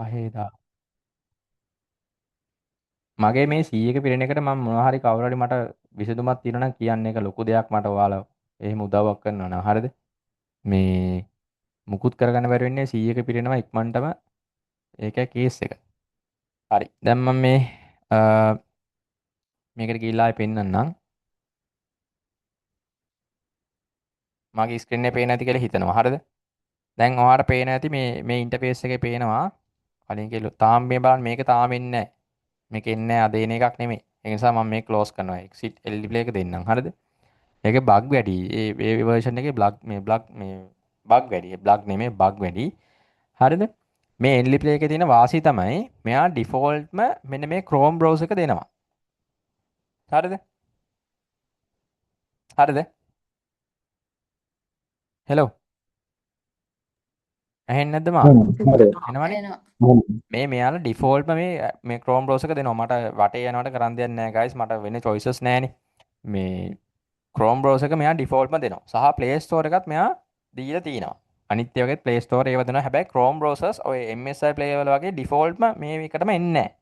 පහේදා මගේ මේ 100ක පිරෙන එකට මම මොනවා හරි කවුරු හරි මට විසඳුමක් තියෙනවා නම් කියන්න. ඒක ලොකු දෙයක් මට ඔයාලා එහෙම උදව්වක් කරනවා නම් හරිද? මේ මුකුත් කරගන්න බැරි වෙන්නේ 100ක පිරෙනවා ඉක්මනටම. ඒකයි කේස් එක. හරි. දැන් මම මේ අ, මේකට ගිහිල්ලා ආයෙ පෙන්නන්නම්. මගේ ස්ක්‍රීන් එකේ පේන්නේ නැති කියලා හිතනවා. හරිද? දැන් ඔයාලට පේන ඇති මේ ඉන්ටර්ෆේස් එකේ පේනවා. කලින් කියලා තාම මේ බලන්න මේක තාම එන්නේ නැහැ. මේක එන්නේ නැහැ අද එන එකක් නෙමෙයි. ඒ නිසා මම මේක ක්ලෝස් කරනවා. exit LED play එක දෙන්නම්. හරිද? ඒකේ බග් වැඩි. ඒ version එකේ මේ බග් වැඩි. බග් නෙමෙයි බග් වැඩි. හරිද? මේ LED play එකේ තියෙන වාසිය තමයි මෙයා ඩිෆෝල්ට්ම මෙන්න මේ Chrome browser එක දෙනවා. හරිද? හරිද? හෙලෝ. ඇහෙන්නේ නැද්ද මාත්? හරි. එනවනේ. එනවා. මේ මෙයාලා ඩිෆෝල්ට්ම මේ Chrome browser එක දෙනවා. මට වටේ යනවට කරන් දෙයක් නැහැ guys. මට වෙන choices නැහැනේ. මේ Chrome browser එක මෙයා ඩිෆෝල්ට්ම දෙනවා. සහ Play Store එකත් මෙයා දීලා තිනවා. අනිත් ඒවාගේ Play Store ඒව දෙනවා. හැබැයි Chrome browsers ඔය MSI Play වල වගේ ඩිෆෝල්ට්ම මේ එකටම එන්නේ නැහැ.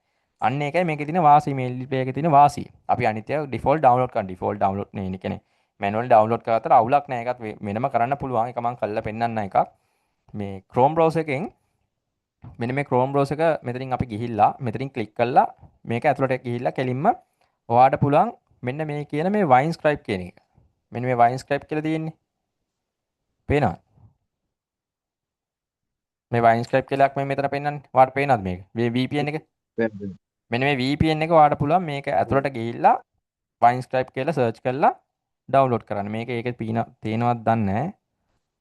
අන්න ඒකයි මේකේ තියෙන වාසිය. මේ Play එකේ තියෙන වාසිය. අපි අනිත් ඒවා ඩිෆෝල්ට් ඩවුන්ලෝඩ් කරන ඩිෆෝල්ට් ඩවුන්ලෝඩ් නේ කියන්නේ මැනුවල් ඩවුන්ලෝඩ් කරාට අවුලක් නැහැ. ඒකත් වෙනම කරන්න පුළුවන්. ඒක මම කරලා පෙන්නන්න එකක්. මේ Chrome browser එකෙන් මෙන්න මේ Chrome browser එක මෙතනින් අපි ගිහිල්ලා මෙතනින් ක්ලික් කළා මේක ඇතුළට ගිහිල්ලා කෙලින්ම ඔයාට පුළුවන් මෙන්න මේ කියන මේ Winescribe කියන එක. මෙන්න මේ Winescribe කියලා තියෙන්නේ. පේනවද? මේ Winescribe කියලා එකක් මෙතන පෙන්නන්නේ. ඔයාට පේනවද මේක? මේ VPN එක. මෙන්න මේ VPN එක ඔයාට පුළුවන් මේක ඇතුළට ගිහිල්ලා Winescribe කියලා සර්ච් කරලා ඩවුන්ලෝඩ් කරන්න. මේක ඒකේ තියෙනවද දන්නේ නැහැ.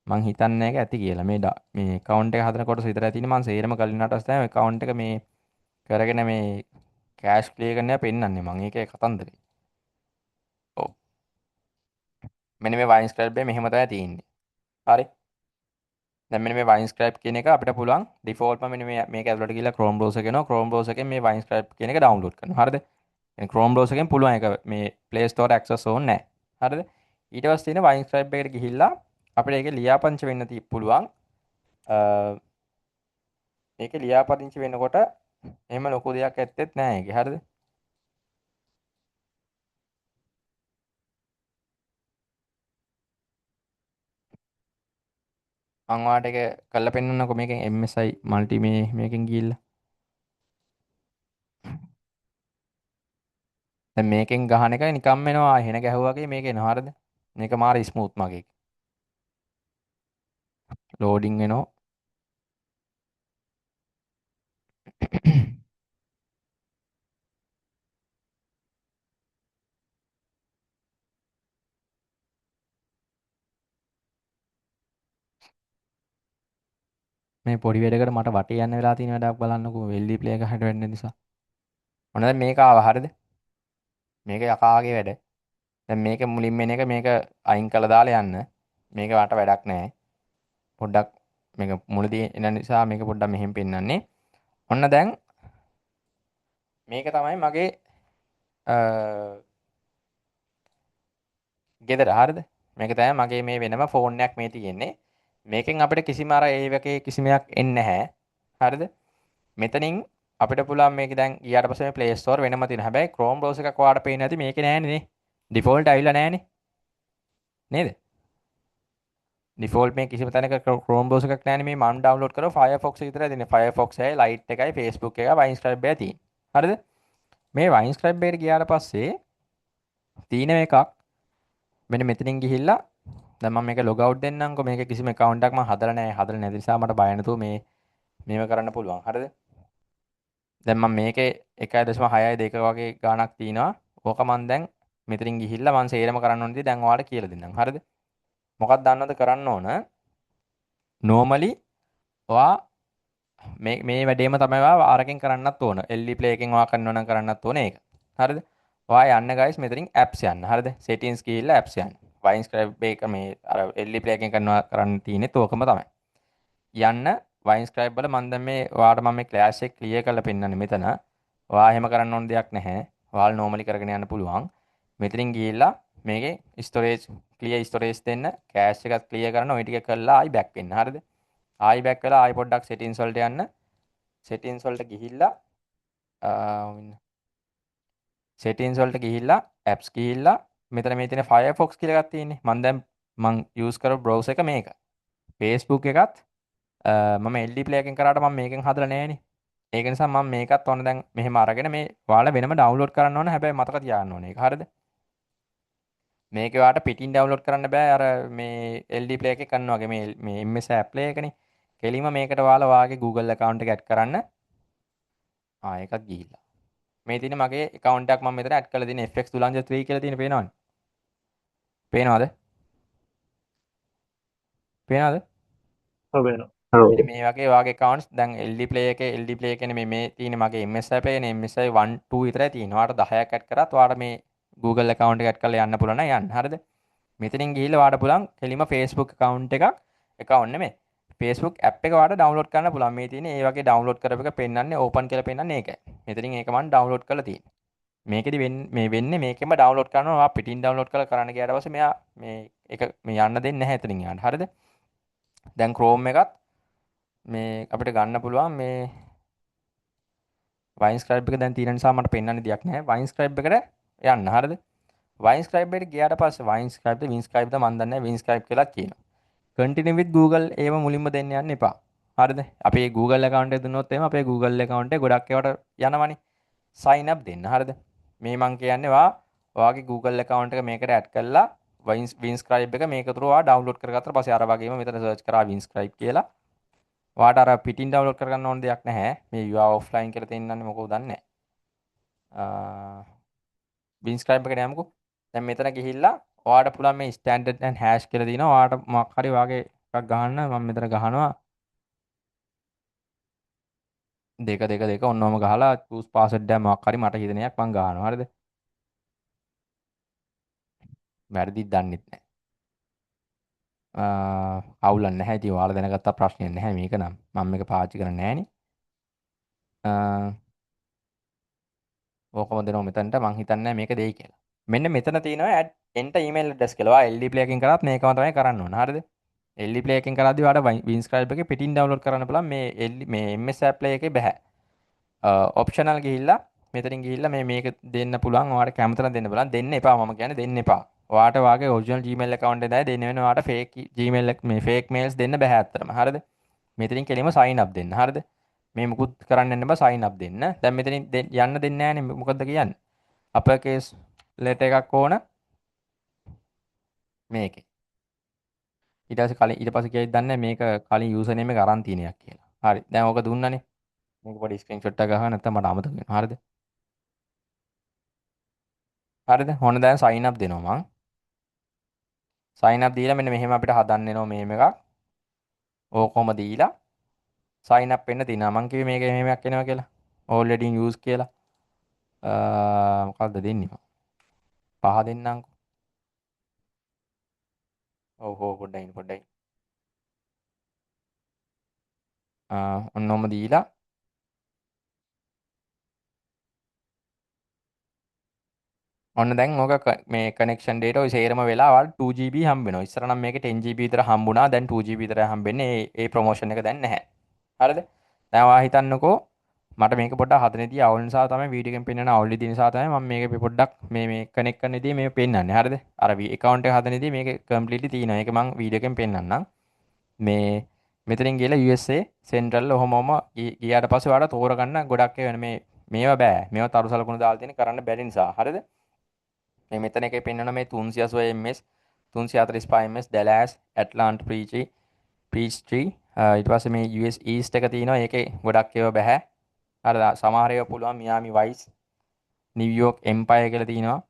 මං හිතන්නේ ඒක ඇති කියලා. මේ account එක හදන කොටස විතරයි තියෙන්නේ. මං සේරම කලින් නටස් තමයි account එක මේ කරගෙන මේ කෑෂ් ක්ලියර් කරන්න පෙන්නන්නේ මං. ඒකේ කතන්දරේ. ඔව්. මෙන්න මේ Winescribe එක මෙහෙම තමයි තියෙන්නේ. හරි. දැන් මෙන්න මේ Winescribe කියන එක අපිට පුළුවන් ඩිෆෝල්ට්ම මෙන්න මේක ඇතුළට ගිහලා Chrome browser එකේනවා. Chrome browser එකෙන් මේ Winescribe කියන එක ඩවුන්ලෝඩ් කරනවා. හරිද? يعني Chrome browser එකෙන් පුළුවන් ඒක මේ Play Store access ඕනේ නැහැ. හරිද? ඊට පස්සේ තියෙන Winescribe එකට ගිහිල්ලා අපිට ඒක ලියාපදිංචි වෙන්න පුළුවන්. මේකේ ලියාපදිංචි වෙනකොට එහෙම ලොකු දෙයක් ඇත්තෙත් නැහැ ඒකේ. හරිද? මම ඔයාලට ඒක කරලා පෙන්නන්නකො මේකෙන් MSI multi මේකෙන් ගිහිල්ලා. දැන් මේකෙන් ගහන එක නිකම්ම එනවා හෙන ගැහුවා වගේ මේක එනවා. හරිද? මේක මාර ස්මූත් මගේ. ලෝඩින් වෙනවා. මේ පොඩි වැඩකට මට වටේ යන්න වෙලා තියෙන වැඩක් බලන්නකෝ LED play එක හැට වෙන්න නිසා. ඔන්න දැන් මේක ආවා. හරිද? මේක යකාගේ වැඩ. දැන් මේක මුලින්ම එන එක මේක අයින් කළා දාලා යන්න. මේක වට වැඩක් නැහැ. පොඩ්ඩක් මේක මුලදී එන නිසා මේක පොඩ්ඩක් මෙහෙම පෙන්නන්නේ. ඔන්න දැන් මේක තමයි මගේ ගෙදර. හරිද? මේක තමයි මගේ මේ වෙනම ෆෝන් එකක් මේ තියෙන්නේ. මේකෙන් අපිට කිසිම අර ඒ වගේ කිසිමයක් එන්නේ නැහැ. හරිද? මෙතනින් අපිට පුළුවන් මේක දැන් ගියාට පස්සේ මේ Play Store වෙනම තියෙනවා. හැබැයි Chrome browser එකක් ඔයාලට පේන්නේ නැති මේකේ නෑනේ නේ. ඩිෆෝල්ට් ඇවිල්ලා නෑනේ. නේද? ඩිෆෝල්ට් මේ කිසිම තැනක Chrome browser එකක් නෑනේ. මේ මම ඩවුන්ලෝඩ් කරලා Firefox එක විතරයි දෙන්නේ. Firefox එකයි Lite එකයි Facebook එකයි Winescribe එකයි තියෙන්නේ. හරිද? මේ Winescribe එකට ගියාට පස්සේ තියෙන එකක් මෙන්න මෙතනින් ගිහිල්ලා දැන් මම මේක ලොග් අවුට් දෙන්නම්කෝ. මේක කිසිම account එකක් මම හදලා නැහැ. හදලා නැති නිසා මට බය නැතුව මේව කරන්න පුළුවන්. හරිද? දැන් මම මේකේ 1.62 වගේ ගාණක් තියනවා. ඕක මම දැන් මෙතනින් ගිහිල්ලා මම සේරම කරන්න ඕන දේ දැන් ඔයාලට කියලා දෙන්නම්. හරිද? මොකක්ද දන්නවද කරන්න ඕන? normally ඔයා මේ වැඩේම තමයි ඔයා අරකින් කරන්නත් ඕන. LED play එකෙන් ඔයා කරනවා නම් කරන්නත් ඕන ඒක. හරිද? ඔයා යන්න guys මෙතනින් apps යන්න. හරිද? settings ගිහිල්ලා apps යන්න. Winescribe එක මේ අර LED play එකෙන් කරන්න තියෙන්නේ ඕකම තමයි. යන්න Winescribe වල මම දැන් මේ ඔයාලට මම මේ class එක clear කරලා පෙන්නන්නේ මෙතන. ඔයා එහෙම කරන්න ඕන දෙයක් නැහැ. ඔයාලා normally කරගෙන යන්න පුළුවන්. මෙතනින් ගිහිල්ලා මේකේ storage clear storage දෙන්න, cache එකත් clear කරන්න, ওই ටික කරලා ආයි back වෙන්න. හරිද? ආයි back වෙලා ආයි පොඩ්ඩක් settings වලට යන්න. settings වලට ගිහිල්ලා settings වලට ගිහිල්ලා apps ගිහිල්ලා මෙතන මේ තියෙන Firefox කියලා එකක් තියෙන්නේ. මම use කරපු browser එක මේක. Facebook එකත් මම LD play එකෙන් කරාට මම මේකෙන් හදලා නෑනේ. ඒක නිසා මම මේකත් ඔන්න දැන් මෙහෙම අරගෙන මේ ඔයාලා වෙනම download කරන්න ඕන. හැබැයි මතක තියාගන්න ඕනේ. ඒක හරියද? මේක ඔයාලට පිටින් download කරන්න බෑ. අර මේ LD play එකේ කරනවා වගේ මේ MS app play එකනේ. කෙලින්ම මේකට ඔයාලා වාගේ Google account එක add කරන්න. ඒකත් ගිහිල්ලා. මේ තියෙන මගේ account එකක් මම මෙතන add කරලා තියෙන FX Dulanja 3 කියලා තියෙන පේනවනේ. පේනවද? පේනවද? ඔව් වෙනවා. මෙන්න මේ වගේ වාගේ accounts දැන් LD play එකේ LD play එකේ මේ තියෙන මගේ MSI play නේ MSI 1 2 විතරයි තියෙනවා. ඔයාලට 10ක් add කරත් ඔයාලට මේ Google account එක add කරලා යන්න පුළුවන් නම් යන්න. හරිද? මෙතනින් ගිහිල්ලා ඔයාලට පුළුවන් කෙලිම Facebook account එකක් account නෙමෙයි. Facebook app එක ඔයාලට download කරන්න පුළුවන්. මේ තියෙන ඒ වගේ download කරපු එක පෙන්වන්නේ open කියලා පෙන්වන්නේ ඒකයි. මෙතනින් ඒක මම download කරලා තියෙන්නේ. මේකෙදි වෙන්නේ මේකෙම download කරනවා. ඔයා පිටින් download කරලා කරන්න ගියාට පස්සේ මෙයා මේ යන්න දෙන්නේ නැහැ එතනින් යන්න. හරිද? දැන් Chrome එකත් මේ අපිට ගන්න පුළුවන් මේ Winescribe එක දැන් තියෙන නිසා මට පෙන්වන්න දෙයක් නැහැ. Winescribe එකට යන්න. හරිද? Winescribe එකට ගියාට පස්සේ Winescribe ද මන් දන්නේ නැහැ. Winescribe කියලාත් කියනවා. Continue with Google ඒව මුලින්ම දෙන්න යන්න එපා. හරිද? අපි Google account එක දුන්නොත් එහෙම අපේ Google account එක ගොඩක් ඒවාට යනවනේ. sign up දෙන්න. හරිද? මේ මං කියන්නේ ඔයාගේ Google account එක මේකට add කරලා Winescribe එක මේක තුර ඔයා download කරගත්තා පස්සේ අර වගේම මෙතන search කරා Winescribe කියලා. ඔයාට අර පිටින් download කරගන්න ඕන දෙයක් නැහැ. මේ you are offline කියලා තියෙනන්නේ මොකද දන්නේ නැහැ. Winescribe එකට යමුකෝ. දැන් මෙතන ගිහිල්ලා ඔයාට පුළුවන් මේ standard and hash කියලා දිනවා. ඔයාට මොකක් හරි වාගේ එකක් ගහන්න. මම මෙතන ගහනවා 2 ඔන්නෝම ගහලා choose password එක මොකක් හරි මට හිතෙන එකක් මම ගහනවා. හරිද? වැරදිත් දන්නෙත් නැහැ. අවුලක් නැහැ. ඉතින් ඔයාලා දැනගත්තා ප්‍රශ්නයක් නැහැ මේක නම්. මම මේක පාවිච්චි කරන්නේ නැහනේ. ඕකම දෙනවා මෙතනට මං හිතන්නේ මේක දෙයි කියලා. මෙන්න මෙතන තියෙනවා add enter email address කියලා. ඔයා LD play එකෙන් කරාත් මේකම තමයි කරන්න ඕන. හරිද? LD play එකෙන් කරද්දී ඔයාලට Winescribe එකේ පිටින් download කරන්න පුළුවන්. මේ MS app play එකේ බෑ. optional ගිහිල්ලා මෙතනින් ගිහිල්ලා මේක දෙන්න පුළුවන්. ඔයාලට කැමතිනම් දෙන්න පුළුවන්. දෙන්න එපා මම කියන්නේ දෙන්න එපා. ඔයාට වාගේ original Gmail account එකේ දෙන්න වෙන ඔයාට fake Gmail fake mails දෙන්න බෑ ඇත්තටම. හරිද? මෙතනින් කෙලින්ම sign up දෙන්න. හරිද? මේ මුකුත් කරන්න යන්න බෑ sign up දෙන්න. දැන් මෙතනින් යන්න දෙන්නේ නැහනේ. මොකද්ද කියන්නේ? upper case letter එකක් ඕන මේකේ. ඊට පස්සේ කියයිද දන්නේ මේක කලින් username එක අරන් තියෙන එකක් කියලා. හරි. දැන් ඕක දුන්නනේ. මේක පොඩි screenshot එකක් ගහන්න නැත්නම් මට අමතක වෙනවා. හරිද? හරිද? ඕන දැන් sign up දෙනවා මං. sign up දීලා මෙන්න මෙහෙම අපිට හදන්න එනවා මේම එකක්. ඕකොම දීලා sign up වෙන්න තියෙනවා. මං කිව්වේ මේක මෙහෙම එකක් එනවා කියලා. already in use කියලා. මොකක්ද දෙන්නේ මම? 5 දෙන්නම්කෝ. ඔව් පොඩ්ඩයි. ඔන්නෝම දීලා ඔන්න දැන් ඕක මේ කනෙක්ෂන් data ඔය සේරම වෙලා ඔයාලට 2GB හම්බ වෙනවා. ඉස්සර නම් මේකේ 10GB විතර හම්බුණා. දැන් 2GB විතර හම්බෙන්නේ. ඒ ප්‍රොමෝෂන් එක දැන් නැහැ. හරිද? දැන් ඔයා හිතන්නකෝ මට මේක පොඩ්ඩක් හදනදී අවුල් නිසා තමයි වීඩියෝ එකෙන් පෙන්වන අවුල් විදිහ නිසා තමයි මම මේක පොඩ්ඩක් මේ කනෙක්ට් කරනදී මේක පෙන්වන්නේ. හරිද? අර account එක හදනදී මේක කම්ප්ලීට්ලි තියෙනවා. ඒක මම වීඩියෝ එකෙන් පෙන්වන්නම්. මේ මෙතනින් ගිහලා USA සෙන්ට්‍රල් ඔහොමම ගියාට පස්සේ ඔයාලා තෝරගන්න ගොඩක් වෙන මේවා බෑ. මේවා තරු සලකුණු දාලා තියෙන කරන්න බැරි නිසා. හරිද? මේ මෙතන එකේ පෙන්වන මේ 380 ms 345 ms Dallas Atlanta Peachtree ඊට පස්සේ මේ US East එක තියෙනවා. ඒකේ ගොඩක් ඒවා බෑ. හරිද? සමහර ඒවා පුළුවන් Miami Vice New York Empire කියලා තියෙනවා.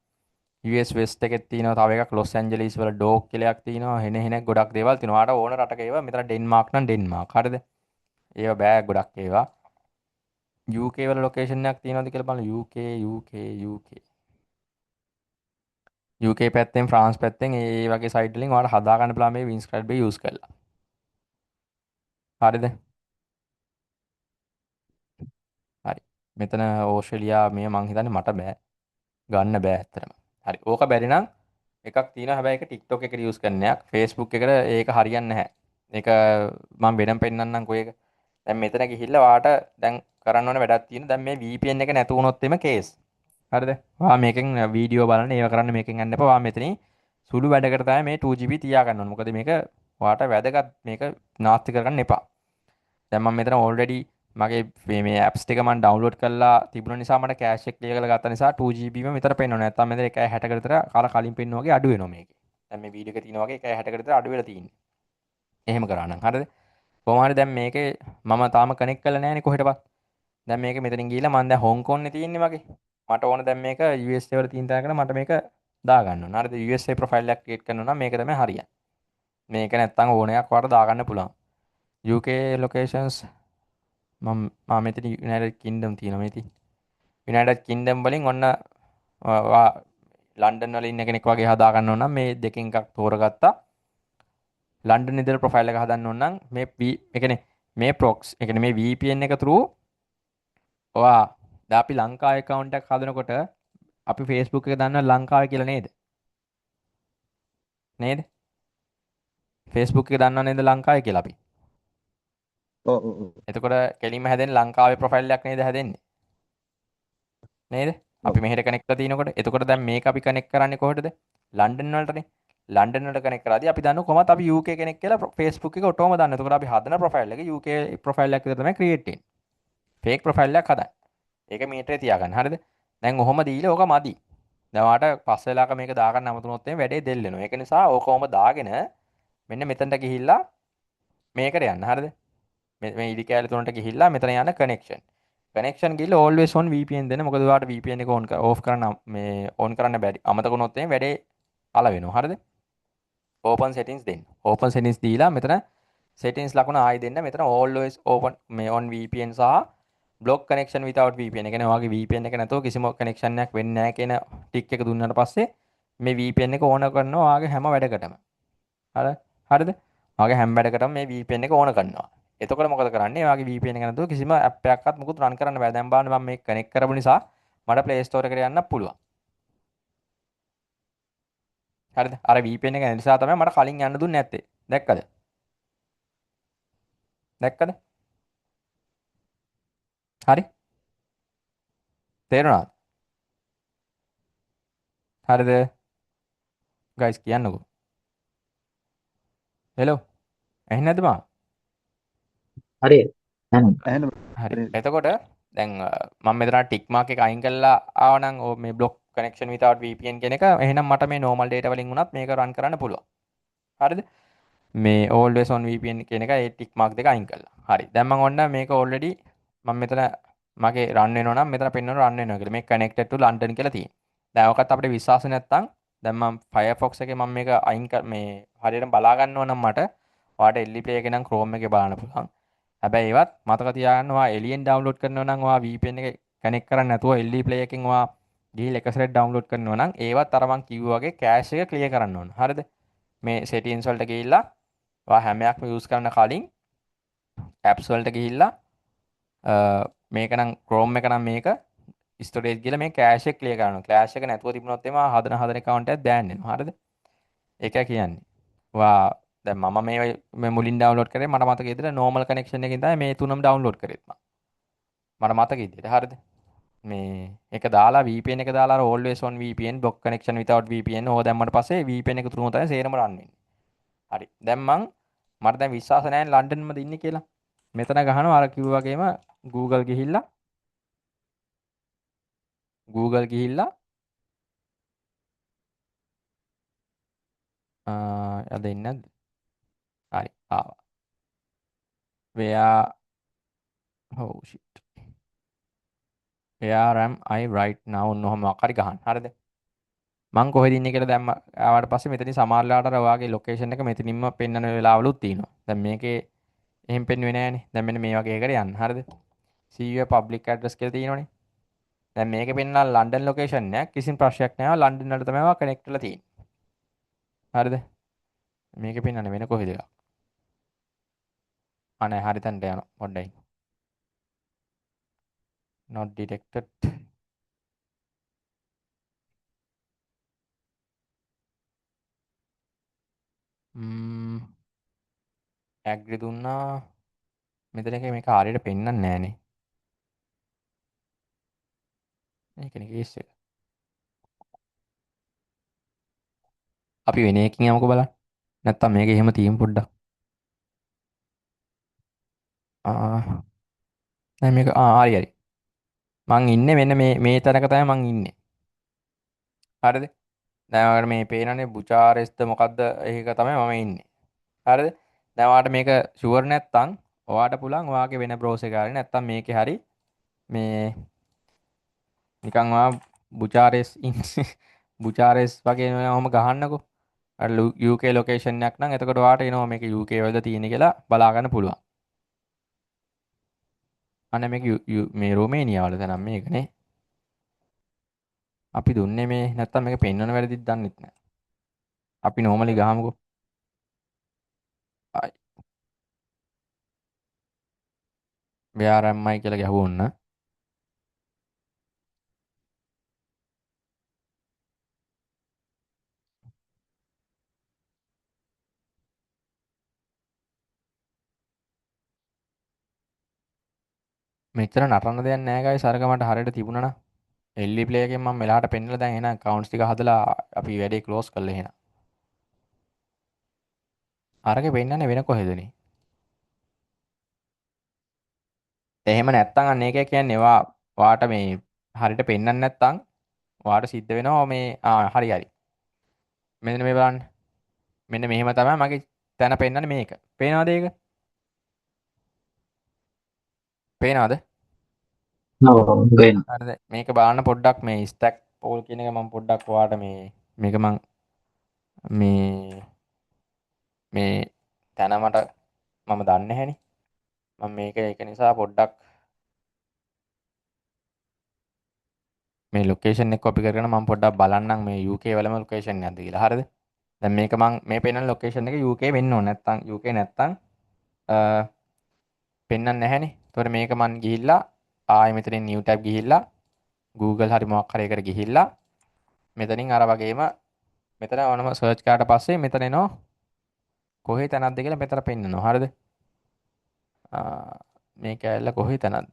US West එකෙත් තියෙනවා. තව එකක් Los Angeles වල Dock කියලා එකක් තියෙනවා. හෙන ගොඩක් දේවල් තියෙනවා. ආට ඕන රටක ඒවා මෙතන ඩෙන්මාර්ක් නම් ඩෙන්මාර්ක්. හරිද? ඒවා බෑ ගොඩක් ඒවා. UK වල ලොකේෂන් එකක් තියෙනවද කියලා බලන්න. UK පැත්තෙන් ෆ්‍රාන්ස් පැත්තෙන් ඒ වගේ සයිට් වලින් ඔයාලා හදා ගන්න පුළුවන් මේ Winescribe එක යූස් කරලා. හරිද? හරි. මෙතන ඕස්ට්‍රේලියා මේ මං හිතන්නේ මට බෑ. ගන්න බෑ ඇත්තටම. හරි. ඕක බැරි නම් එකක් තියෙනවා. හැබැයි ඒක TikTok එකට යූස් කරන එකක්. Facebook එකට ඒක හරියන්නේ නැහැ. ඒක මම වෙනම පෙන්නන්නම් කොයි එක. දැන් මෙතන ගිහිල්ලා ඔයාට දැන් කරන්න ඕන වැඩක් තියෙන. දැන් මේ VPN එක නැතු වුණොත් එimhe කේස්. හරිද? ඔයා මේකෙන් වීඩියෝ බලන්න ඒව කරන්න මේකෙන් යන්න එපා. ඔයා මෙතනින් සුළු වැඩකට තමයි මේ 2GB තියාගන්න ඕන. මොකද මේක ඔයාට වැදගත්. මේක නාස්ති කරගන්න එපා. දැන් මම මෙතන already මගේ මේ apps ටික මම download කරලා තිබුණ නිසා මට cache එක clear කරලා ගත්ත නිසා 2GB ම විතර පෙන්වනවා. නැත්නම් මෙතන 1.60කට විතර කලින් පෙන්වන වගේ අඩු වෙනවා මේකේ. දැන් මේ වීඩියෝ එකේ තියෙන වගේ 1.60කට විතර අඩු වෙලා තියෙන්නේ. එහෙම කරා නම් හරිද? කොහොම හරි දැන් මේකේ මම තාම කනෙක්ට් කරලා නැහැනේ කොහෙටවත්. දැන් මේක මෙතනින් ගිහිල්ලා මම දැන් හොංකොන්නේ තියෙන්නේ මගේ. මට ඕන දැන් මේක USA වල තියෙන තැනකට මට මේක දාගන්න ඕන. හරිද? USA ප්‍රොෆයිල් එකක් ක්‍රියේට් කරනවා නම් මේක තමයි හරියන්නේ. මේක නැත්තම් ඕන එකක් ඔයාලට දාගන්න පුළුවන්. UK locations මෙතන යුනයිටඩ් කින්ඩම් තියෙනවා මේ තියෙන්නේ. යුනයිටඩ් කින්ඩම් වලින් ඔන්න ලන්ඩන් වල ඉන්න කෙනෙක් වගේ හදාගන්න ඕන නම් මේ දෙකෙන් එකක් තෝරගත්තා. ලන්ඩන් ඉඳලා ප්‍රොෆයිල් එක හදන්න ඕන නම් මේ ඒ කියන්නේ මේ ප්‍රොක්ස් ඒ කියන්නේ මේ VPN එක through ඔයා දැන් අපි ලංකාවේ account එකක් හදනකොට අපි Facebook එක දාන්න ලංකාවේ කියලා නේද? නේද? Facebook එක දාන්නව නේද ලංකාවේ කියලා අපි. ඔව් ඔව් ඔව්. එතකොට කෙලින්ම හැදෙන්නේ ලංකාවේ ප්‍රොෆයිල් එකක් නේද හැදෙන්නේ? නේද? අපි ඔව්. මෙහෙට කනෙක්ට් කරලා තිනකොට එතකොට දැන් මේක අපි කනෙක්ට් කරන්නේ කොහෙටද? ලන්ඩන් වලටනේ. ලන්ඩන් වලට කනෙක්ට් කරාදී අපි දන්නවා කොහොමද අපි UK කෙනෙක් කියලා Facebook එක ඔටෝම දන්න. එතකොට අපි හදන ප්‍රොෆයිල් එක UK ප්‍රොෆයිල් එකක් විතර තමයි ක්‍රියේට් වෙන්නේ. ෆේක් ප්‍රොෆයිල් එකක් හදන්න. ඒක මීටරේ තියාගන්න. හරිද? දැන් ඔහොම දීලා ඕක මදි. දැන් ඔයාට පස් වෙලාවක මේක දාගන්න අමතනොත් එimhe වැඩේ දෙල් වෙනවා. ඒක නිසා ඕක කොහොම දාගෙන මෙන්න මෙතනට ගිහිල්ලා මේකට යන්න. හරිද? මේ ඉදි කැලේ තුනට ගිහිල්ලා මෙතන යන කනෙක්ෂන්. කනෙක්ෂන් ගිහිල්ලා always on VPN දෙන්න. මොකද ඔයාට VPN එක ඕෆ් කරන්න මේ ඕන් කරන්න බැරි. අමතක වුණොත් එimhe වැඩේ අල වෙනවා. හරිද? open settings දෙන්න. open settings දීලා මෙතන settings ලකුණ ආයි දෙන්න. මෙතන always open මේ on VPN සහ block connection without VPN. ඒ කියන්නේ ඔයාගේ VPN එක නැතුව කිසිම connection එකක් වෙන්නේ නැහැ කියන ටික් එක දුන්නාට පස්සේ මේ VPN එක ඕන කරනවා ඔයාගේ හැම වැඩකටම. හරිද? ඔයාගේ හැම වැඩකටම මේ VPN එක ඕන කරනවා. එතකොට මොකද කරන්නේ? ඔයාගේ VPN එක නැතුව කිසිම app එකක්වත් මුකුත් run කරන්න බෑ. දැන් බලන්න මම මේක connect කරපු නිසා මට Play Store එකට යන්න පුළුවන්. හරිද? අර VPN එක නිසා තමයි මට කලින් යන්න දුන්නේ නැත්තේ. දැක්කද? දැක්කද? හරි? තේරුණාද? හරිද? ගයිස් කියන්නකෝ. හෙලෝ. ඇහෙන්නේ නැද්ද මම? හරියට. එහෙනම් හරි. හරියට. එතකොට දැන් මම මෙතන ටික් මාක් එක අයින් කරලා ආවනම් මේ block connection without VPN කියන එක එහෙනම් මට මේ normal data වලින් උනත් මේක run කරන්න පුළුවන්. හරිද? මේ always on VPN කියන එක ඒ ටික් මාක් දෙක අයින් කළා. හරි. දැන් මම ඔන්න මේක already මම මෙතන මගේ run වෙනවා නම් මෙතන පෙන්වනවා run වෙනවා කියලා. මේක connected to London කියලා තියෙනවා. දැන් ඔකත් අපිට විශ්වාස නැත්නම් දැන් මම Firefox එකේ මම මේක අයින් මේ හරියට බලා ගන්නවා නම් මට ඔයාලට LE Play එකේ නම් Chrome එකේ බලන්න පුළුවන්. හැබැයි ඒවත් මතක තියාගන්න ඔයා එලියෙන් ඩවුන්ලෝඩ් කරනවා නම් ඔයා VPN එක කනෙක්ට් කරන්නේ නැතුව LE Play එකෙන් ඔයා ගිහිල්ලා එක සැරේට ඩවුන්ලෝඩ් කරනවා නම් ඒවත් අර මං කිව්වා වගේ කෑෂ් එක ක්ලියර් කරන්න ඕන. හරිද? මේ settings වලට ගිහිල්ලා ඔයා හැම එකක්ම use කරන්න කලින් apps වලට ගිහිල්ලා මේක නම් Chrome එක නම් මේක storage ගිහලා මේ කෑෂ් එක ක්ලියර් කරනවා. කෑෂ් එක නැතුව තිබුණොත් එimhe හදන account එකත් බෑන් වෙනවා. හරිද? ඒකයි කියන්නේ. ඔයා දැන් මම මේ මුලින් ඩවුන්ලෝඩ් කරේ මට මතක විදිහට normal connection එකකින් තමයි මේ තුනම ඩවුන්ලෝඩ් කරේත් මම. මට මතක විදිහට හරිද? මේ එක දාලා VPN එක දාලා always on VPN block connection without VPN ඕක දැම්මට පස්සේ VPN එක තුනම තමයි සේරම run වෙන්නේ. හරි. දැන් මට දැන් විශ්වාස නැහැ ලන්ඩන්මද ඉන්නේ කියලා. මෙතන ගහනවා අර කිව්වා වගේම Google ගිහිල්ලා අද ඉන්නේ නැද්ද? හරි. ආවා. where oh shit where am I right now ඔන්නෝම මොකක් හරි ගහන්න. හරිද? මං කොහෙද ඉන්නේ කියලා දැම්ම ආවට පස්සේ මෙතනින් සමහරලාට අර ඔයාගේ ලොකේෂන් එක මෙතනින්ම පෙන්වන වෙලාවලුත් තියෙනවා. දැන් මේකේ එහෙම පෙන්වුවේ නෑනේ. දැන් මෙන්න මේ වගේ එකකට යන්න. හරිද? see your public address කියලා තියෙනවනේ. දැන් මේකේ පෙන්වන ලන්ඩන් ලොකේෂන් එක කිසිම ප්‍රශ්නයක් නෑ. ලන්ඩන් වලට තමයි ඔයා කනෙක්ට් වෙලා තියෙන්නේ. හරිද? මේකේ පෙන්වන්නේ වෙන කොහෙද එකක්. අනේ හරි තැනට යනවා. පොඩ්ඩයි. not detected. agree දුන්නා. මෙතන එක මේක හරියට පෙන්වන්නේ නැහනේ. මේකනේ කේස් එක. අපි වෙන එකකින් යමුකෝ බලන්න. නැත්තම් මේක එහෙම තියමු පොඩ්ඩක්. ආ නෑ මේක හරි හරි. මං ඉන්නේ මෙන්න මේ තැනක තමයි මං ඉන්නේ. හරිද? දැන් ඔයාලට මේ පේනනේ බුචාරෙස්ද මොකද්ද ඒක තමයි මම ඉන්නේ. හරිද? දැන් ඔයාලට මේක ෂුවර් නැත්තම් ඔයාට පුළුවන් ඔයාගේ වෙන බ්‍රෝසර් එකේ හරි නැත්තම් මේකේ හරි මේ නිකන් ඔයා බුචාරෙස් බුචාරෙස් වගේ ඔහම ගහන්නකෝ. අර UK ලොකේෂන් එකක් නම් එතකොට ඔයාට එනවා මේක UK වලද තියෙන කියලා බලා ගන්න පුළුවන්. අනේ මේක මේ රොමේනියා වල තනම් මේකනේ. අපි දුන්නේ මේ නැත්තම් මේක පෙන්වන වැරදිත් දන්නෙත් නෑ. අපි නෝමලි ගහමුකෝ. ආයි BRMI කියලා ගැහුවොන්න. මෙච්චර නටන්න දෙයක් නෑ ගයිස්. අරක මට හරියට තිබුණා නම් එල්ලි ප්ලේ එකෙන් මම මෙලහට පෙන්නලා දැන් එහෙනම් කවුන්ට්ස් ටික හදලා අපි වැඩේ ක්ලෝස් කරලා එහෙනම්. අරකේ පෙන්නන්නේ වෙන කොහෙදනේ. එහෙම නැත්තම් අන්න ඒක කියන්නේ වාට මේ හරියට පෙන්වන්නේ නැත්තම් වාට සිද්ධ වෙනවා මේ හරි හරි. මෙන්න මේ බලන්න. මෙන්න මෙහෙම තමයි මගේ තැන පෙන්වන්නේ මේක. පේනවද ඒක? පේනවද? ඔව් ගේන. හරිද? මේක බලන්න පොඩ්ඩක් මේ ස්ටැක් පෝල් කියන එක මම පොඩ්ඩක් ඔයාලට මේක මම මේ තැන මම දන්නේ නැහැනේ. මම මේක ඒක නිසා පොඩ්ඩක් මේ ලොකේෂන් එක කොපි කරගෙන මම පොඩ්ඩක් බලන්නම් මේ UK වලම ලොකේෂන් එකක්ද කියලා. හරිද? දැන් මේක මම මේ පෙන්වන ලොකේෂන් එක UK වෙන්න ඕන. නැත්තම් UK නැත්තම් පෙන්වන්නේ නැහැනේ. ඒතකොට මේක මම ගිහිල්ලා ආයෙ මෙතනින් new tab ගිහිල්ලා Google හරි මොකක් හරි එකට ගිහිල්ලා මෙතනින් අර වගේම මෙතන ඕනම සර්ච් කරාට පස්සේ මෙතන එනවා කොහේ තැනක්ද කියලා මෙතන පෙන්නනවා. හරිද? මේ කැලල කොහේ තැනක්ද?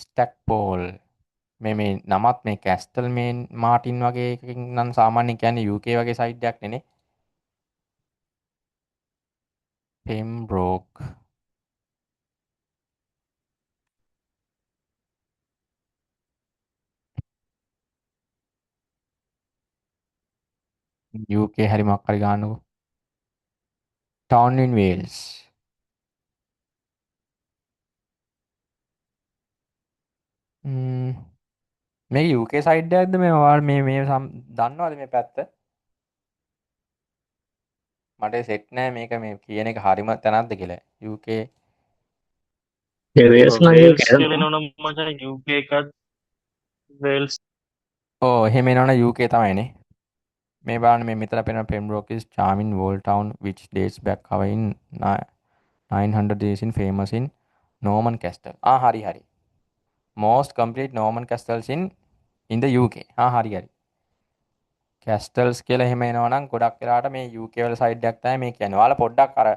ස්ටැක් පෝල් මේ නමත් මේ කැස්ටල් මේ මාටින් වගේ එකකින් නම් සාමාන්‍යයෙන් කියන්නේ UK වගේ සයිට් එකක් නේ. පෙම්බ්‍රෝක් UK හරි මොකක් හරි ගන්නකො. ටවුන් ඉන් වේල්ස්. මේ UK සයිට් එකක්ද මේ ඔයාලා මේ දන්නවද මේ පැත්ත? මට සෙට් නෑ මේක මේ කියන එක හරිම තැනක්ද කියලා. UK ඒ වේල්ස් නම් ඒක වේල්ස් ඇරෙනවා. කියලා එනවනම් මචං UK එකත් වේල්ස් එහෙම එනවනේ UK තමයිනේ. මේ බලන්න මේ මෙතන පෙනෙන Pembroke is charming walled town which dates back however in 900 years in famous in Norman Castle. හරි හරි. Most complete Norman castles in the UK. හරි හරි. කැස්ටල්ස් කියලා එහෙම එනවනම් ගොඩක් වෙලාවට මේ UK වල සයිඩ් එකක් තමයි මේ කියන්නේ. ඔයාලා පොඩ්ඩක් අර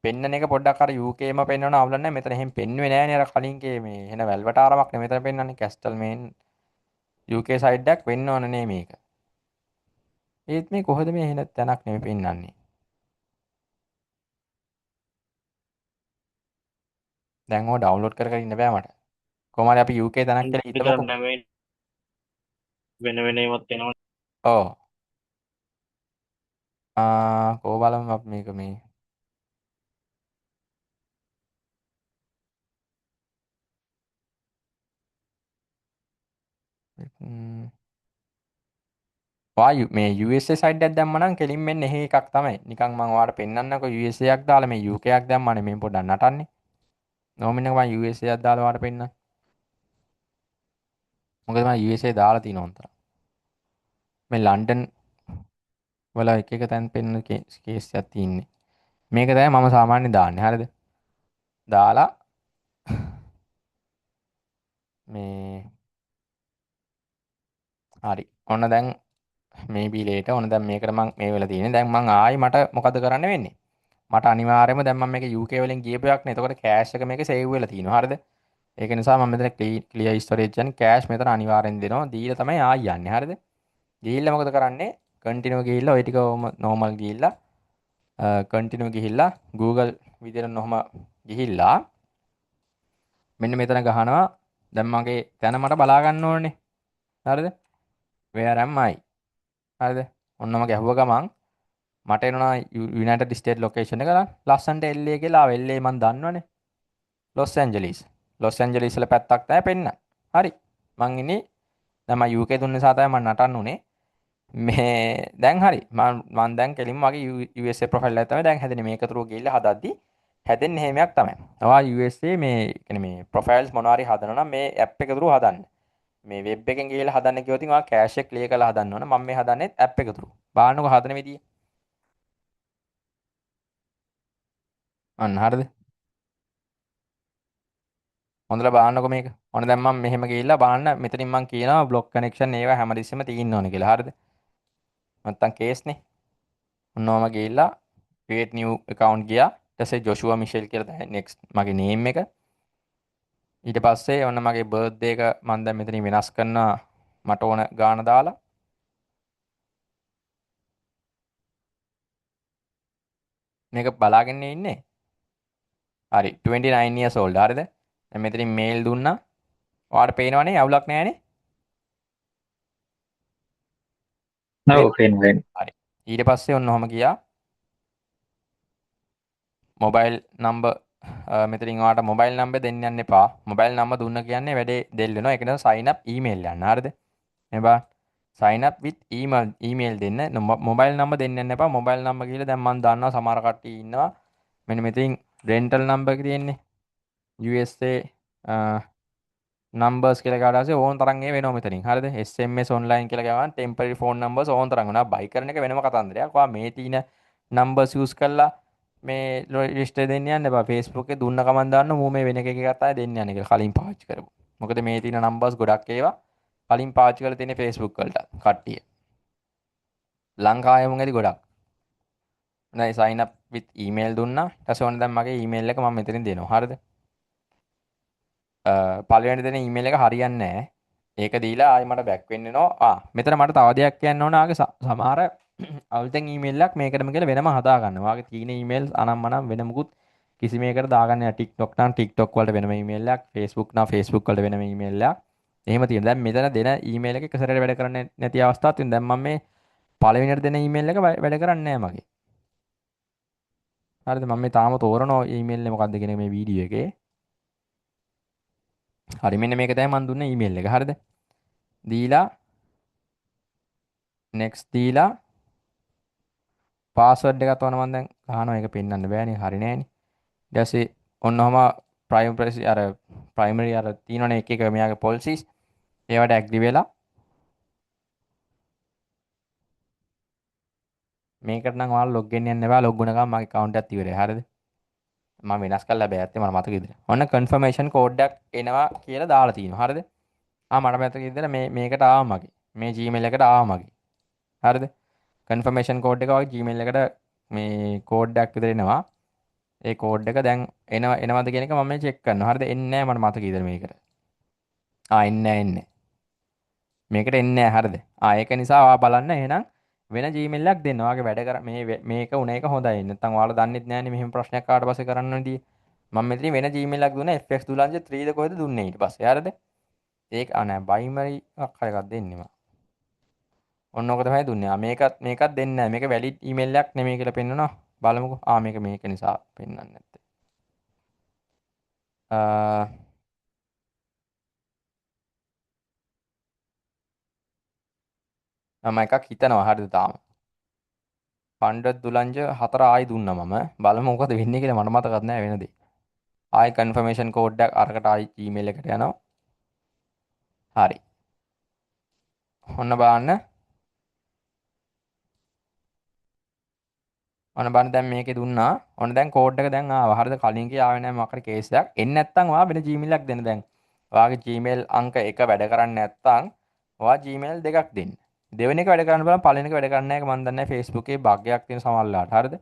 පෙන්නන එක පොඩ්ඩක් අර UK ම පෙන්වන අවුල නැහැ. මෙතන එහෙම පෙන්වුවේ නෑනේ අර කලින්ගේ මේ එන වැල්වට ආරමක් නේ මෙතන පෙන්වන්නේ. කැස්ටල් මේන් UK සයිඩ් එකක් වෙන්න ඕන නේ මේක. ඒත් මේ කොහෙද මේ එහෙන තැනක් නෙමෙයි පෙන්වන්නේ. දැන් ඕක ඩවුන්ලෝඩ් කර ඉන්න බෑ මට. කොහොම හරි අපි UK තැනක් කියලා හිතමුකෝ. නෙමෙයි වෙන වෙන ඒවත් එනවා. ඔව්. කෝ බලමු අපි මේක මේ මේ USA සයිඩ් එකක් දැම්ම නම් කෙලින් මෙන්න එහෙ එකක් තමයි. නිකන් මම ඔයාලට පෙන්නන්නකෝ USA එකක් දාලා මේ UK එකක් දැම්මනේ මේ පොඩ්ඩක් නටන්නේ. නෝමින් එක මම USA එකක් දාලා ඔයාලට පෙන්නන්න. මොකද මම USA දාලා තියෙනවා උන්ට. මේ ලන්ඩන් වල එක එක තැන් පෙන්න කේස් එකක් තියෙන්නේ. මේක තමයි මම සාමාන්‍යයෙන් දාන්නේ. හරිද? දාලා මේ හරි. ඔන්න දැන් මේ බීලේට ඔන්න දැන් මේකට මම මේ වෙලා තියෙන්නේ. දැන් මම ආයි මට මොකද කරන්න වෙන්නේ? මට අනිවාර්යයෙන්ම දැන් මම මේක UK වලින් ගියපු එකක් නේ. එතකොට කෑෂ් එක මේකේ සේව් වෙලා තියෙනවා. හරිද? ඒක නිසා මම මෙතන ක්ලියර් ස්ටෝරේජ් යන කෑෂ් මෙතන අනිවාර්යෙන් දෙනවා. දීලා තමයි ආයි යන්නේ. හරිද? ගිහිල්ලා මොකද කරන්නේ? කන්ටිනියු ගිහිල්ලා ওই ටික නෝමල් ගිහිල්ලා කන්ටිනියු ගිහිල්ලා Google විදියට නොහම ගිහිල්ලා මෙන්න මෙතන ගහනවා. දැන් මගේ තැන මට බලා ගන්න ඕනේ. හරිද? where am I? හරිද? ඔන්නම ගැහුව ගමන් මට එනවා United States location එක ලස්සන්ට LA කියලා ආව. LA මන් දන්නවනේ. Los Angeles. ලොස් ඇන්ජලිස් වල පැත්තක් තමයි පෙන්න. හරි. මං ඉන්නේ දැන් මම UK දුන්න නිසා තමයි මම නටන්න උනේ. මේ දැන් හරි. මම දැන් කෙලින්ම මගේ USA ප්‍රොෆයිල් එක තමයි දැන් හැදෙන්නේ. මේක තුරු ගිහිල්ලා හදද්දි හැදෙන්නේ එහෙමයක් තමයි. ඔයා USA මේ කියන්නේ මේ ප්‍රොෆයිල්ස් මොනවා හරි හදනවා නම් මේ ඇප් එක තුරු හදන්න. මේ වෙබ් එකෙන් ගිහිල්ලා හදන්න කිව්වොත් ඔයා කෑෂ් එක ක්ලියර් කරලා හදන්න ඕන. මම මේ හදන්නේ ඇප් එක තුරු. බලන්නකො හදන විදිය. අන්න හරිද? හොඳට බලන්නකො මේක. ඔන්න දැන් මම මෙහෙම ගිහිල්ලා බලන්න මෙතනින් මම කියනවා බ්ලොක් කනෙක්ෂන් ඒවා හැමදෙස්සෙම තියෙන්න ඕනේ කියලා. හරිද? නැත්තම් කේස්නේ. ඔන්නෝම ගිහිල්ලා create new account ගියා. ඊට පස්සේ ජොෂුවා මිෂෙල් කියලා තමයි next මගේ name එක. ඊට පස්සේ ඔන්න මගේ birthday එක මම දැන් මෙතනින් වෙනස් කරනවා මට ඕන ගාන දාලා. මේක බලාගෙන ඉන්නේ. හරි 29 years old. හරිද? දැන් මෙතනින් mail දුන්නා. ඔයාලට පේනවනේ අවුලක් නැහැනේ. ඔව් පේනවා. හරි. ඊට පස්සේ ඔන්න ඔහම ගියා. මොබයිල් නම්බර් මෙතනින් ඔයාලට මොබයිල් නම්බර් දෙන්න යන්න එපා. මොබයිල් නම්බර් දුන්න කියන්නේ වැඩේ දෙල් වෙනවා. ඒක නිසා sign up email යන්න. හරිද? මේ බලන්න. sign up with email දෙන්න. මොබයිල් නම්බර් දෙන්න යන්න එපා. මොබයිල් නම්බර් කියලා දැන් මම දන්නවා සමහර කට්ටිය ඉන්නවා. මෙන්න මෙතනින් rental number එක තියෙන්නේ. USA numbers කියලා ගාලා ආසේ ඕන තරම් ඒ වෙනවා මෙතනින්. හරිද? SMS online කියලා ගාවන් temporary phone numbers ඕන තරම් වෙනවා. බයි කරන එක වෙනම කතන්දරයක්. ඔයා මේ තියෙන numbers use කරලා මේ register දෙන්න යන්න එපා. Facebook එකේ දුන්න ගමන් දාන්න මූ මේ වෙන එකක එකක් තමයි දෙන්න යන්නේ කියලා කලින් පාවිච්චි කරපු. මොකද මේ තියෙන numbers ගොඩක් ඒවා කලින් පාවිච්චි කරලා තියෙන Facebook වලට කට්ටිය. ලංකාවේ මුන් ඇති ගොඩක්. දැන් sign up with email දුන්නා. ඊට පස්සේ ඕන දැන් මගේ email එක මම මෙතනින් දෙනවා. හරිද? පළවෙනි දෙන ඊමේල් එක හරියන්නේ නැහැ. ඒක දීලා ආයෙ මට බැක් වෙන්න වෙනවා. මෙතන මට තව දෙයක් කියන්න ඕන. ආගේ සමහර අලුතෙන් ඊමේල් එකක් මේකටම කියලා වෙනම හදා ගන්න. වාගේ තියෙන ඊමේල් අනම්මනම් වෙන මුකුත් කිසි මේකට දාගන්න නැහැ. TikTok නම් TikTok වලට වෙනම ඊමේල් එකක්, Facebook නම් Facebook වලට වෙනම ඊමේල් එකක්. එහෙම තියෙන. දැන් මෙතන දෙන ඊමේල් එක එක සැරේට වැඩ කරන්නේ නැති අවස්ථාවක් තියෙනවා. දැන් මම මේ පළවෙනියට දෙන ඊමේල් එක වැඩ කරන්නේ නැහැ මගේ. හරිද? මම මේ තාම තෝරනවා ඊමේල් එක මොකක්ද කියන මේ වීඩියෝ එකේ. හරි මෙන්න මේක තමයි මම දුන්න ඊමේල් එක. හරිද? දීලා next දීලා පාස්වර්ඩ් එකක් තවන මම දැන් අහනවා ඒක පෙන්වන්න බෑනේ. හරි නෑනේ. ඊට පස්සේ ඔන්නෝම primary අර තියෙනවනේ එක එක මෙයාගේ policies ඒවට ඇග්‍රී වෙලා මේකට නම් ඔයාලා log in යන්න එපා. log වුණ ගමන් මගේ account එකත් ඉවරයි. හරිද? මම වෙනස් කරලා බෑ ඇත්තේ මට මතක විදිහට. ඔන්න confirmation code එකක් එනවා කියලා දාලා තියෙනවා. හරිද? මට මතක විදිහට මේකට ආවා මගේ. මේ Gmail එකට ආවා මගේ. හරිද? confirmation code එක වගේ Gmail එකට මේ code එකක් විතර එනවා. ඒ code එක දැන් එනවද කියන එක මම මේ check කරනවා. හරිද? එන්නේ නැහැ මට මතක විදිහට මේකට. එන්නේ. මේකට එන්නේ නැහැ. හරිද? ඒක නිසා ඔයා බලන්න එහෙනම් වෙන Gmail එකක් දෙන්න. ඔයාගේ වැඩ කර මේක උන එක හොඳයි. නැත්නම් ඔයාලා දන්නෙත් නැහැනේ මෙහෙම ප්‍රශ්නයක් ආවට පස්සේ කරන්න ඕනදී. මම මෙතන වෙන Gmail එකක් දුන්නා FX දුලංජ 3 ද කොහෙද දුන්නේ ඊට පස්සේ. හරිද? ඒක නෑ බයිමරි එකක් හරි එකක් දෙන්නේ මම. ඔන්න ඕක තමයි දුන්නේ. මේකත් දෙන්නේ නැහැ. මේක වැලිඩ් ඊමේල් එකක් නෙමෙයි කියලා පෙන්නනවා. බලමුකෝ. මේක නිසා පෙන්වන්නේ නැත්තේ. මම එකක් හිතනවා හරිද තාම. පණ්ඩත් දුලංජ 4 ආයි දුන්නා මම. බලමු මොකද වෙන්නේ කියලා මට මතකත් නැහැ වෙන දේ. ආයි කන්ෆර්මේෂන් කෝඩ් එකක් අරකට ආයි ඊමේල් එකට යනවා. හරි. ඔන්න බලන්න. ඔන්න බලන්න දැන් මේකේ දුන්නා. ඔන්න දැන් කෝඩ් එක දැන් ආවා. හරිද? කලින් කී ආවේ නැහැ මොකක්ද කේස් එකක්. එන්නේ නැත්නම් ඔයා වෙන Gmail එකක් දෙන්න දැන්. ඔයාගේ Gmail අංක 1 වැඩ කරන්නේ නැත්නම් ඔයා Gmail දෙකක් දෙන්න. දෙවෙනි එක වැඩ කරන්න බලන්න පළවෙනි එක වැඩ කරන්නේ නැහැ. මම දන්නේ නැහැ Facebook එකේ බග් එකක් තියෙන සමහරලාට. හරිද?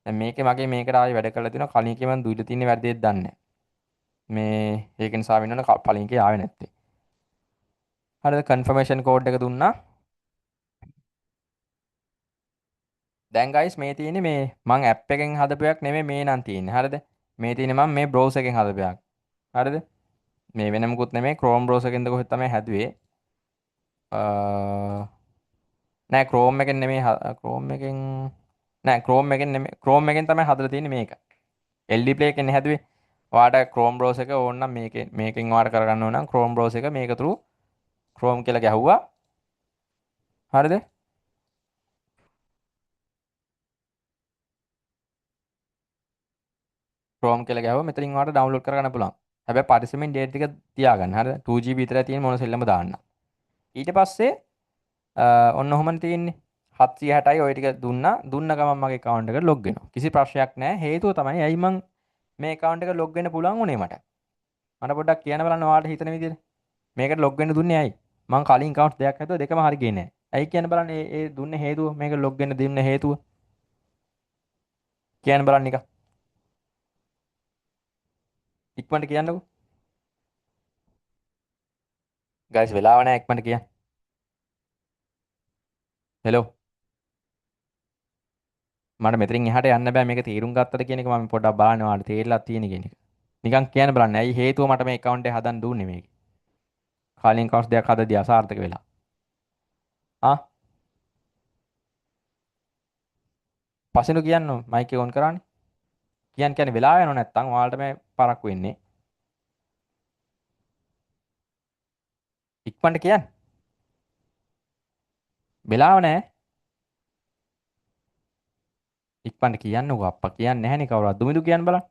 දැන් මේකේ මගේ මේකට ආයෙ වැඩ කරලා තිනවා කලින් එකේ මම දුවිලා තියෙන වැරදිද දන්නේ නැහැ. මේ ඒක නිසා වෙනවනේ කලින් එකේ ආවේ නැත්තේ. හරිද කන්ෆර්මේෂන් කෝඩ් එක දුන්නා. දැන් ගයිස් මේ තියෙන්නේ මේ මං ඇප් එකෙන් හදපු එකක් නෙමෙයි මේ නම් තියෙන්නේ. හරිද? මේ තියෙන්නේ මම මේ බ්‍රවුසර් එකෙන් හදපු එකක්. හරිද? මේ වෙන මොකුත් නෙමෙයි Chrome browser එකෙන්ද කොහෙද තමයි හැදුවේ. නෑ Chrome එකෙන් නෙමෙයි Chrome එකෙන් නෑ Chrome එකෙන් නෙමෙයි Chrome එකෙන් තමයි හදලා තියෙන්නේ මේක. LD Play එකෙන් හැදුවේ. ඔයාට Chrome browser එක ඕන නම් මේකෙන් ඔයාට කරගන්න ඕන නම් Chrome browser එක මේක through Chrome කියලා ගැහුවා. හරිද? Chrome කියලා ගැහුවා මෙතනින් ඔයාට download කරගන්න පුළුවන්. හැබැයි පරිස්සමෙන් date ටික තියාගන්න. හරිද? 2GB විතරයි තියෙන මොන සෙල්ලම දාන්න. ඊට පස්සේ ඔන්න ඔහොමනේ තියෙන්නේ. 760යි ඔය ටික දුන්න ගමන් මගේ account එකට log වෙනවා. කිසි ප්‍රශ්නයක් නැහැ. හේතුව තමයි ඇයි මං මේ account එකට log වෙන්න පුළුවන් උනේ මට. මට පොඩ්ඩක් කියන්න බලන්න ඔයාලට හිතන විදිහට. මේකට log වෙන්න දුන්නේ ඇයි? මං කලින් account දෙකක් හැදුවා දෙකම හරි ගියේ නැහැ. ඇයි කියන්න බලන්න ඒ දුන්නේ හේතුව මේක log වෙන්න දුන්න හේතුව. කියන්න බලන්න නිකන්. ඉක්මනට කියන්නකෝ. guys වෙලාව නැහැ ඉක්මනට කියන්න. hello. මට මෙතනින් එහාට යන්න බෑ මේක තීරුම් ගත්තද කියන එක මම පොඩ්ඩක් බලන්න ඔයාලට තේරිලා තියෙන කියන එක. නිකන් කියන්න බලන්න. ඇයි හේතුව මට මේ account එක හදන්න දුන්නේ මේක. කලින් කවස් දෙයක් හදදී අසාර්ථක වෙලා. ආ පසිනු කියන්න මයික් එක ඔන් කරන්නේ. කියන්නේ වෙලාව යනව නැත්තම් ඔයාලට මේ පරක්කු වෙන්නේ. ඉක්මනට කියන්න. වෙලාව නැහැ. ඉක්මනට කියන්නකෝ අප්පා කියන්නේ නැහනේ කවුරුත්. දුමිදු කියන්න බලන්න.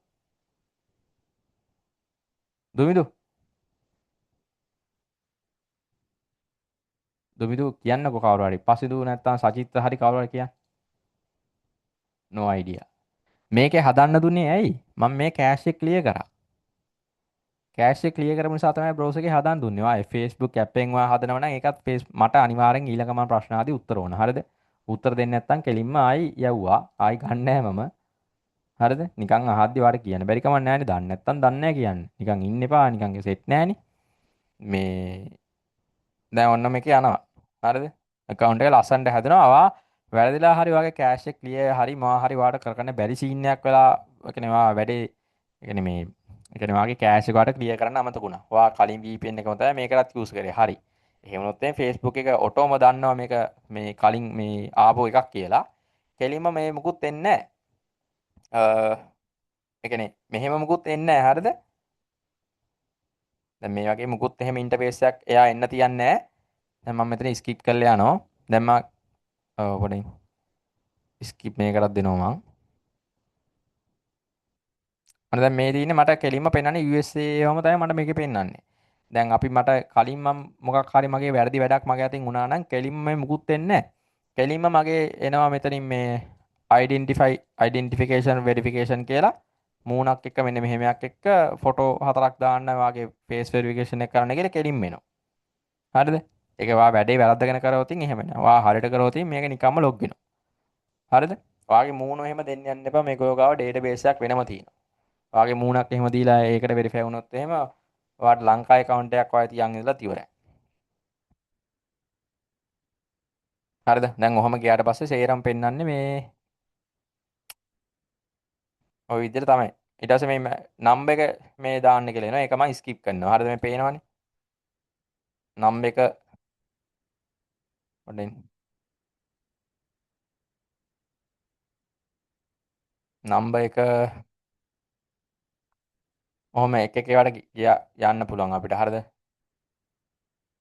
දුමිදු කියන්නකෝ කවුරු හරි. පසිදු නැත්තම් සජිත් හරි කවුරු හරි කියන්න. no idea. මේකේ හදන්න දුන්නේ ඇයි? මම මේ කෑෂ් එක ක්ලියර් කරා. කෑෂ් එක ක්ලියර් කරපු නිසා තමයි බ්‍රවුසර් එකේ හදන්න දුන්නේ. ඔයා Facebook app එකෙන් ඔයා හදනවා නම් ඒකත් මට අනිවාර්යෙන් ඊළඟ මම ප්‍රශ්න ආදී උත්තර ඕන. හරිද? උත්තර දෙන්නේ නැත්තම් කෙලින්ම ආයි යවුවා. ආයි ගන්න නැහැ මම. හරිද? නිකන් අහද්දි වාට කියන්න බැරි කමක් නැහැනේ. දන්නේ නැත්තම් දන්නේ නැහැ කියන්න. නිකන් ඉන්න එපා. නිකන් සෙට් නැහැනේ. මේ දැන් ඔන්න මේක යනවා. හරිද? account එක ලස්සනට හැදෙනවා. ආවා වැරදිලා හරි වගේ කෑෂ් එක ක්ලියර් හරි මොනවා හරි වාට කරගන්න බැරි සීන් එකක් වෙලා ඒ කියන්නේ වා වැඩේ ඒ කියන්නේ මේ ඒ කියන්නේ වාගේ කෑෂ් එක වාට ක්ලියර් කරන්න අමතක වුණා. ඔයා කලින් VPN එකම තමයි මේකටත් යූස් කරේ. හරි. එහෙම වුණොත් එම් Facebook එක ඔටෝම දන්නවා මේක මේ කලින් මේ ආපු එකක් කියලා. කෙලින්ම මේ මුකුත් එන්නේ නැහැ. ඒ කියන්නේ මෙහෙම මුකුත් එන්නේ නැහැ. හරිද? දැන් මේ වගේ මුකුත් එහෙම ඉන්ටර්ෆේස් එකක් එයා එන්න තියන්නේ නැහැ. දැන් මම මෙතන ස්කිප් කරලා යනවා. දැන් මම පොඩින් ස්කිප් මේකටත් දෙනවා මම. අන්න දැන් මේ තියෙන්නේ මට කෙලින්ම පෙන්වන්නේ USA වම තමයි මට මේකේ පෙන්වන්නේ. දැන් අපි මට කලින් මම මොකක් හරි මගේ වැරදි වැඩක් මගේ අතින් වුණා නම් කෙලින්ම මේ මුකුත් වෙන්නේ නැහැ. කෙලින්ම මගේ එනවා මෙතනින් මේ identification verification කියලා මූණක් එක්ක මෙන්න මෙහෙමයක් එක්ක ෆොටෝ 4ක් දාන්න වාගේ face verification එක කරන්න කියලා කෙලින්ම එනවා. හරිද? ඒක වා වැඩේ වැරද්දගෙන කරවතින් එහෙම නෑ. වා හරියට කරවතින් මේක නිකම්ම ලොග් වෙනවා. හරිද? වාගේ මූණ එහෙම දෙන්න යන්න එපා. මේක ඔය ගාව database එකක් වෙනම තියෙනවා. වාගේ මූණක් එහෙම දීලා ඒකට වෙරිෆයි වුණොත් එහෙම ඔයාට ලංකාවේ account එකක් ඔය තියන් ඉඳලා ඉවරයි. හරිද? දැන් ඔහම ගියාට පස්සේ සේරම පෙන්වන්නේ මේ ඔය විදිහට තමයි. ඊට පස්සේ මේ නම්බර් එක මේ දාන්න කියලා එනවා. ඒක මම ස්කිප් කරනවා. හරිද? මේ පේනවනේ. නම්බර් එක ඔඩෙන් නම්බර් එක ඔහම එක එක ඒවාට යන්න පුළුවන් අපිට. හරිද?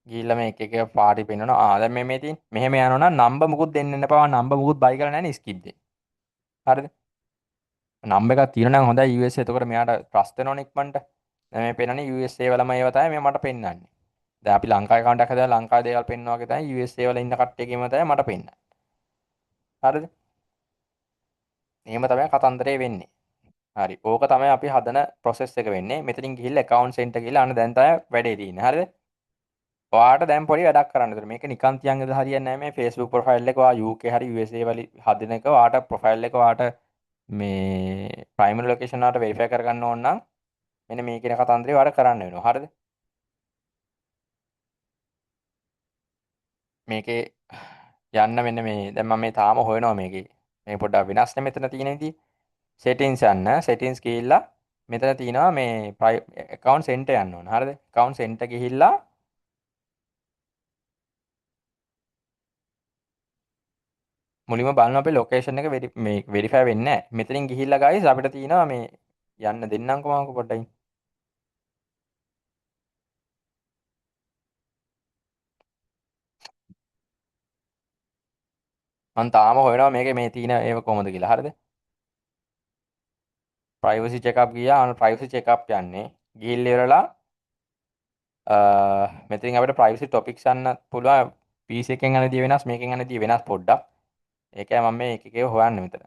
ගිහිල්ලා මේ එක එක පාටි පෙන්වනවා. දැන් මේ තියෙන්නේ. මෙහෙම යනවා නම් නම්බර් මුකුත් දෙන්න එපා. නම්බර් මුකුත් බයි කරලා නැහැ නේ ස්කිප් දෙන්න. හරිද? නම්බර් එකක් තියෙනවා නම් හොඳයි USA. එතකොට මෙයාට ට්‍රස්ට් වෙනවනේ ඉක්මනට. දැන් මේ පෙන්වන්නේ USA වලම ඒවා තමයි මේ මට පෙන්වන්නේ. දැන් අපි ලංකාවේ account එකක් හදලා ලංකාවේ දේවල් පෙන්වනවා වගේ තමයි USA වල ඉන්න කට්ටියගෙම තමයි මට පෙන්වන්නේ. හරිද? එහෙම තමයි කතන්දරේ වෙන්නේ. හරි. ඕක තමයි අපි හදන process එක වෙන්නේ. මෙතනින් ගිහිල්ලා account center ගිහිල්ලා අන්න දැන් තමයි වැඩේ තියෙන්නේ. හරිද? ඔයාට දැන් පොඩි වැඩක් කරන්න ඕනේ. මේක නිකන් තියන් ඉඳලා හරියන්නේ නැහැ. මේ Facebook profile එක ඔයා UK හරි USA වල හදන එක ඔයාට profile එක ඔයාට මේ ප්‍රයිමරි ලොකේෂන් වලට වෙරිෆයි කරගන්න ඕන නම් මෙන්න මේ කියන කතන්දරේ වල කරන්න වෙනවා. හරිද? මේකේ යන්න මෙන්න මේ දැන් මම මේ තාම හොයනවා මේකේ. මේ පොඩ්ඩක් වෙනස් නේ මෙතන තියෙන විදිය. settings යන්න settings ගිහිල්ලා මෙතන තියෙනවා මේ account center යන්න ඕන. හරිද? account center ගිහිල්ලා මුලින්ම බලන්න අපේ ලොකේෂන් එක මේ වෙරිෆයි වෙන්නේ නැහැ. මෙතනින් ගිහිල්ලා guys අපිට තියෙනවා මේ යන්න දෙන්නම්කෝ මම පොඩ්ඩක්. මම තාම හොයනවා මේකේ මේ තියෙන ඒව කොහොමද කියලා. හරිද? privacy checkup ගියා. privacy checkup යන්නේ. ගිහිල්ලා ඉවරලා මෙතනින් අපිට privacy topics යන්න පුළුවන්. PC එකෙන් යන දේ වෙනස් මේකෙන් යන දේ වෙනස් පොඩ්ඩක්. ඒකයි මම මේ එක එකව හොයන්නේ මෙතන.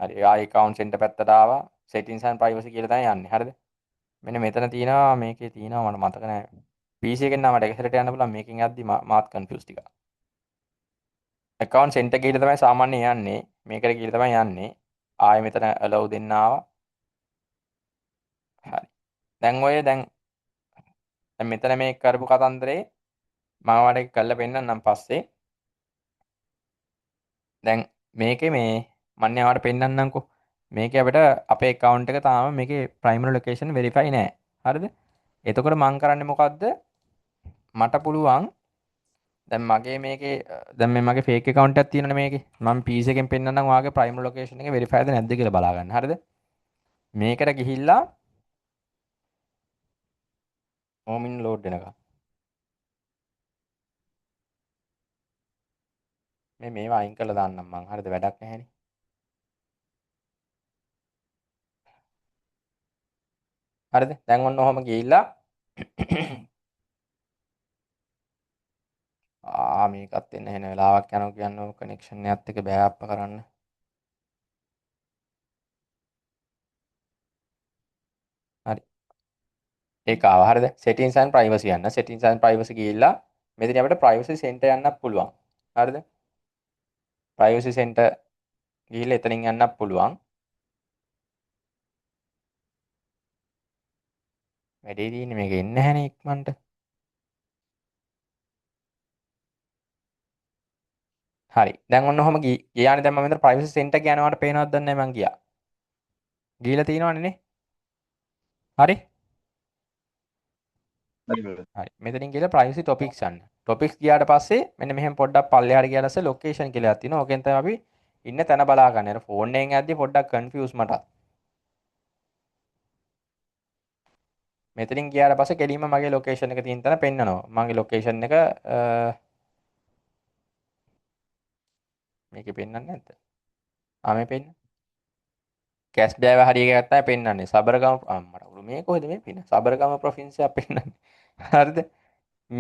හරි ආයි account center පැත්තට ආවා. settings and privacy කියලා තමයි යන්නේ. හරිද? මෙන්න මෙතන තියෙනවා මේකේ තියෙනවා මට මතක නැහැ. PC එකෙන් නම් මට එක සැරේට යන්න පුළුවන්. මේකෙන් යද්දි මාත් confused ටිකක්. account center ගිහිල්ලා තමයි සාමාන්‍යයෙන් යන්නේ. මේකට ගිහිල්ලා තමයි යන්නේ. ආයෙ මෙතන allow දෙන්න ආවා. හරි. දැන් මෙතන මේ කරපු කතන්දරේ මම වඩ කරලා පෙන්නන්නම් පස්සේ. දැන් මේකේ මේ මන්නේ ආවට පෙන්නන්නම්කෝ. මේකේ අපිට අපේ account එක තාම මේකේ primary location verify නෑ. හරිද? එතකොට මම කරන්නේ මොකද්ද? මට පුළුවන් දැන් මගේ මේකේ දැන් මේ මගේ fake account එකක් තියෙනනේ මේකේ. මම PC එකෙන් පෙන්නන්නම් ඔයාගේ primary location එක verifyද නැද්ද කියලා බලා ගන්න. හරිද? මේකට ගිහිල්ලා ඕමින් load වෙනකම්. මේවා අයින් කරලා දාන්නම් මං. හරිද? වැඩක් නැහැනේ. හරිද? දැන් ඔන්න ඔහම ගිහිල්ලා මේකත් එන්න හෙන වෙලාවක් යනවා කියන්න කනෙක්ෂන් එකත් එක්ක බෑ අප්ප කරන්න. හරි. ඒක ආවා. හරිද? settings and privacy යන්න. settings and privacy ගිහිල්ලා මෙතන අපිට privacy center යන්නත් පුළුවන්. හරිද? privacy center ගිහිල්ලා එතනින් යන්නත් පුළුවන්. වැඩේ තියෙන්නේ මේක එන්න නැහැනේ ඉක්මනට. හරි. දැන් ඔන්න ඔහම ගියානේ. දැන් මම මෙතන privacy center එක යනවාට පේනවද දන්නේ නැහැ මං ගියා. ගිහිල්ලා තියෙනවනේ නේ. හරි. හරි. මෙතනින් ගිහලා privacy topics යන්න. topics ගියාට පස්සේ මෙන්න මෙහෙම පොඩ්ඩක් පල්ලෙහාට ගියාට පස්සේ location කියලා එකක් තියෙනවා. ඕකෙන් තමයි අපි ඉන්න තැන බලා ගන්න. අර ෆෝන් එකෙන් යද්දි පොඩ්ඩක් confuse මට. මෙතනින් ගියාට පස්සේ කෙලින්ම මගේ location එක තියෙන තැන පෙන්නනවා. මගේ location එක මේකේ පෙන්නන්නේ නැද්ද? මේ පෙන්න. කැස්බෑව හරිය එකක් තමයි පෙන්නන්නේ. සබරගම අම්මට මේ කොහෙද මේ පෙන්න? සබරගම ප්‍රොවින්සිය එකක් පෙන්නන්නේ. හරිද?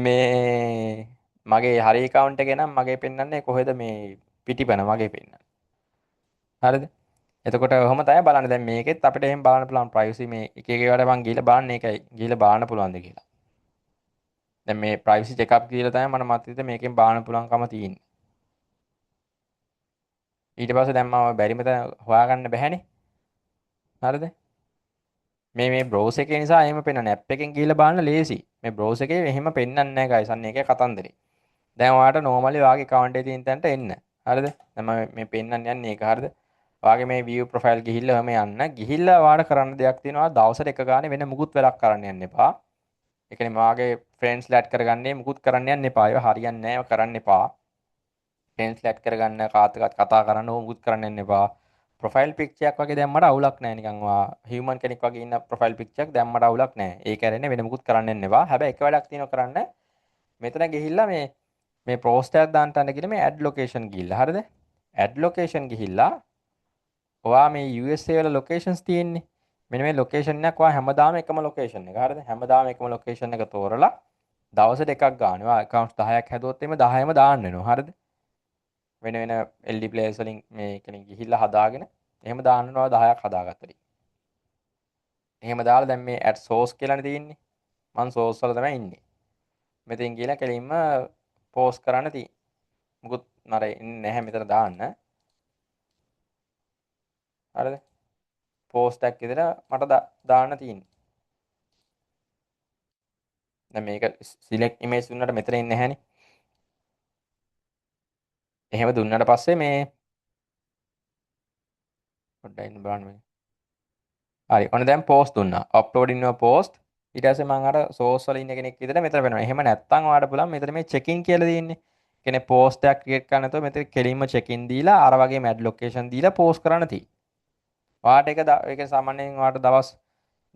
මේ මගේ හරි account එකේ නම් මගේ පෙන්නන්නේ කොහෙද මේ පිටිපන මගේ පෙන්නන්නේ. හරිද? එතකොට ඔහොම තමයි බලන්න. දැන් මේකෙත් අපිට එහෙම බලන්න පුළුවන් privacy මේ එක එක ඒවාට මං ගිහලා බලන්න ඒකයි. ගිහලා බලන්න පුළුවන්ද කියලා. දැන් මේ privacy check up කියලා තමයි මට මතකද මේකෙන් බලන්න පුළුවන්කම තියෙන්නේ. ඊට පස්සේ දැන් මම බැරිම තැන හොයාගන්න බැහැනේ. හරිද? මේ browser එකේ නිසා එහෙම පෙන්වන්නේ. app එකෙන් ගිහලා බලන්න ලේසි. මේ browser එකේ එහෙම පෙන්වන්නේ නැහැ guys. අන්න ඒකේ කතන්දරේ. දැන් ඔයාලට normally ඔයාගේ account එකේ තියෙන තැනට එන්න. හරිද? දැන් මම මේ පෙන්වන්න යන්නේ ඒක. හරිද? ඔයාගේ මේ view profile ගිහිල්ලා ඔහම යන්න. ගිහිල්ලා ඔයාලට කරන්න දෙයක් තියෙනවා. දවසට එක ගානේ වෙන මුකුත් වැඩක් කරන්න යන්න එපා. ඒ කියන්නේ ඔයාගේ friends ලා add කරගන්නේ මුකුත් කරන්න යන්න එපා. ඒවා හරියන්නේ නැහැ. ඒවා කරන්න එපා. friends ලා add කරගන්න කාත් එක්කත් කතා කරන්න ඕක මුකුත් කරන්න යන්න එපා. ප්‍රොෆයිල් පික්චර් එකක් වගේ දැම්මට අවුලක් නැහැ. නිකන් ඔයා human කෙනෙක් වගේ ඉන්න ප්‍රොෆයිල් පික්චර් එකක් දැම්මට අවුලක් නැහැ. ඒක ඇරෙන්නේ වෙන මුකුත් කරන්න යන්න එපා. හැබැයි එක වැඩක් තියෙනවා කරන්න. මෙතන ගිහිල්ලා මේ post එකක් දාන්න තැන ගිහලා මේ add location ගිහිල්ලා. හරිද? add location ගිහිල්ලා ඔයා මේ USA වල locations තියෙන්නේ. මෙන්න මේ location එකක් ඔයා හැමදාම එකම location එක. හරිද? හැමදාම එකම location එක තෝරලා දවසට එකක් ගන්න. ඔයා accounts 10ක් හැදුවොත් එimhe 10ම දාන්න වෙනවා. හරිද? වෙන LD players වලින් මේ කෙනෙක් ගිහිල්ලා හදාගෙන එහෙම දාන්න වෙනවා 10ක් හදාගත්තට. එහෙම දාලා දැන් මේ add source කියලානේ තියෙන්නේ. මම source වල තමයි ඉන්නේ. මෙතෙන් ගිහලා කෙලින්ම post කරන්න තියෙන්නේ. මුකුත් මර ඉන්නේ නැහැ මෙතන දාන්න. හරිද? පෝස්ට් එකක් විතර මට දාන්න තියෙන්නේ. දැන් මේක සිලෙක්ට් ඉමේජ් දුන්නට මෙතන ඉන්නේ නැහැනේ. එහෙම දුන්නට පස්සේ මේ පොඩ්ඩක් ඉන්න බලන්න මේ. හරි. ඔන්න දැන් පෝස්ට් දුන්නා. අප්ලෝඩින් your post. ඊට පස්සේ මම අර සෝස් වල ඉන්න කෙනෙක් විතර මෙතන වෙනවා. එහෙම නැත්තම් ඔයාලට පුළුවන් මෙතන මේ චෙකින් කියලා තියෙන්නේ. කියන්නේ පෝස්ට් එකක් ක්‍රියේට් කරන්න නැතුව මෙතන කෙලින්ම චෙකින් දීලා අර වගේ මැඩ් ලොකේෂන් දීලා පෝස්ට් කරන්න තියෙන්නේ. ඔයාලට ඒක සාමාන්‍යයෙන් ඔයාලට දවස්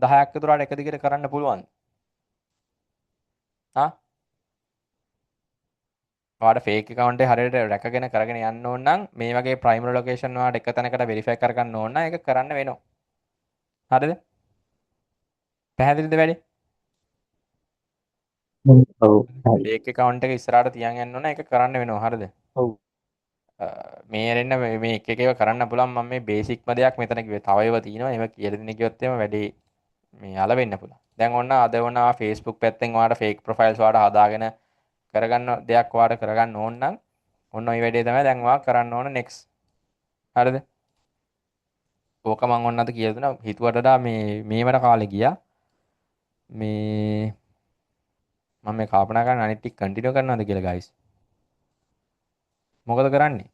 10ක් විතර ඔයාලට එක දිගට කරන්න පුළුවන්. ආ ඔයාලට ෆේක් account එක හරියට රැකගෙන කරගෙන යන්න ඕන නම් මේ වගේ ප්‍රයිමරි ලොකේෂන් ඔයාලට එක තැනකට වෙරිෆයි කරගන්න ඕන නම් ඒක කරන්න වෙනවා. හරිද? පැහැදිලිද වැඩි? ඔව් හරි. ෆේක් account එක ඉස්සරහට තියන් යන්න ඕන ඒක කරන්න වෙනවා. හරිද? ඔව්. මේ රෙන්න මේ එක එකව කරන්න පුළුවන්. මම මේ බේසික්ම දෙයක් මෙතන කිව්වේ. තව ඒවා තියෙනවා. ඒවා කියලා දෙන්න කිව්වොත් එම වැඩි මේ අල වෙන්න පුළුවන්. දැන් ඔන්න අද ඔන්න Facebook පැත්තෙන් ඔයාලට ෆේක් ප්‍රොෆයිල්ස් ඔයාලට හදාගෙන කරගන්න දෙයක් ඔයාලට කරගන්න ඕන නම් ඔන්න ওই වැඩේ තමයි දැන් ඔයා කරන්න ඕන next. හරිද? ඕක මම ඔන්න අද කියලා දුන්නා. හිතුවට වඩා මේවට කාලේ ගියා. මේ මම මේ කල්පනා කරන අනිත් ටික කන්ටිනියු කරනවද කියලා guys. මොකද කරන්නේ?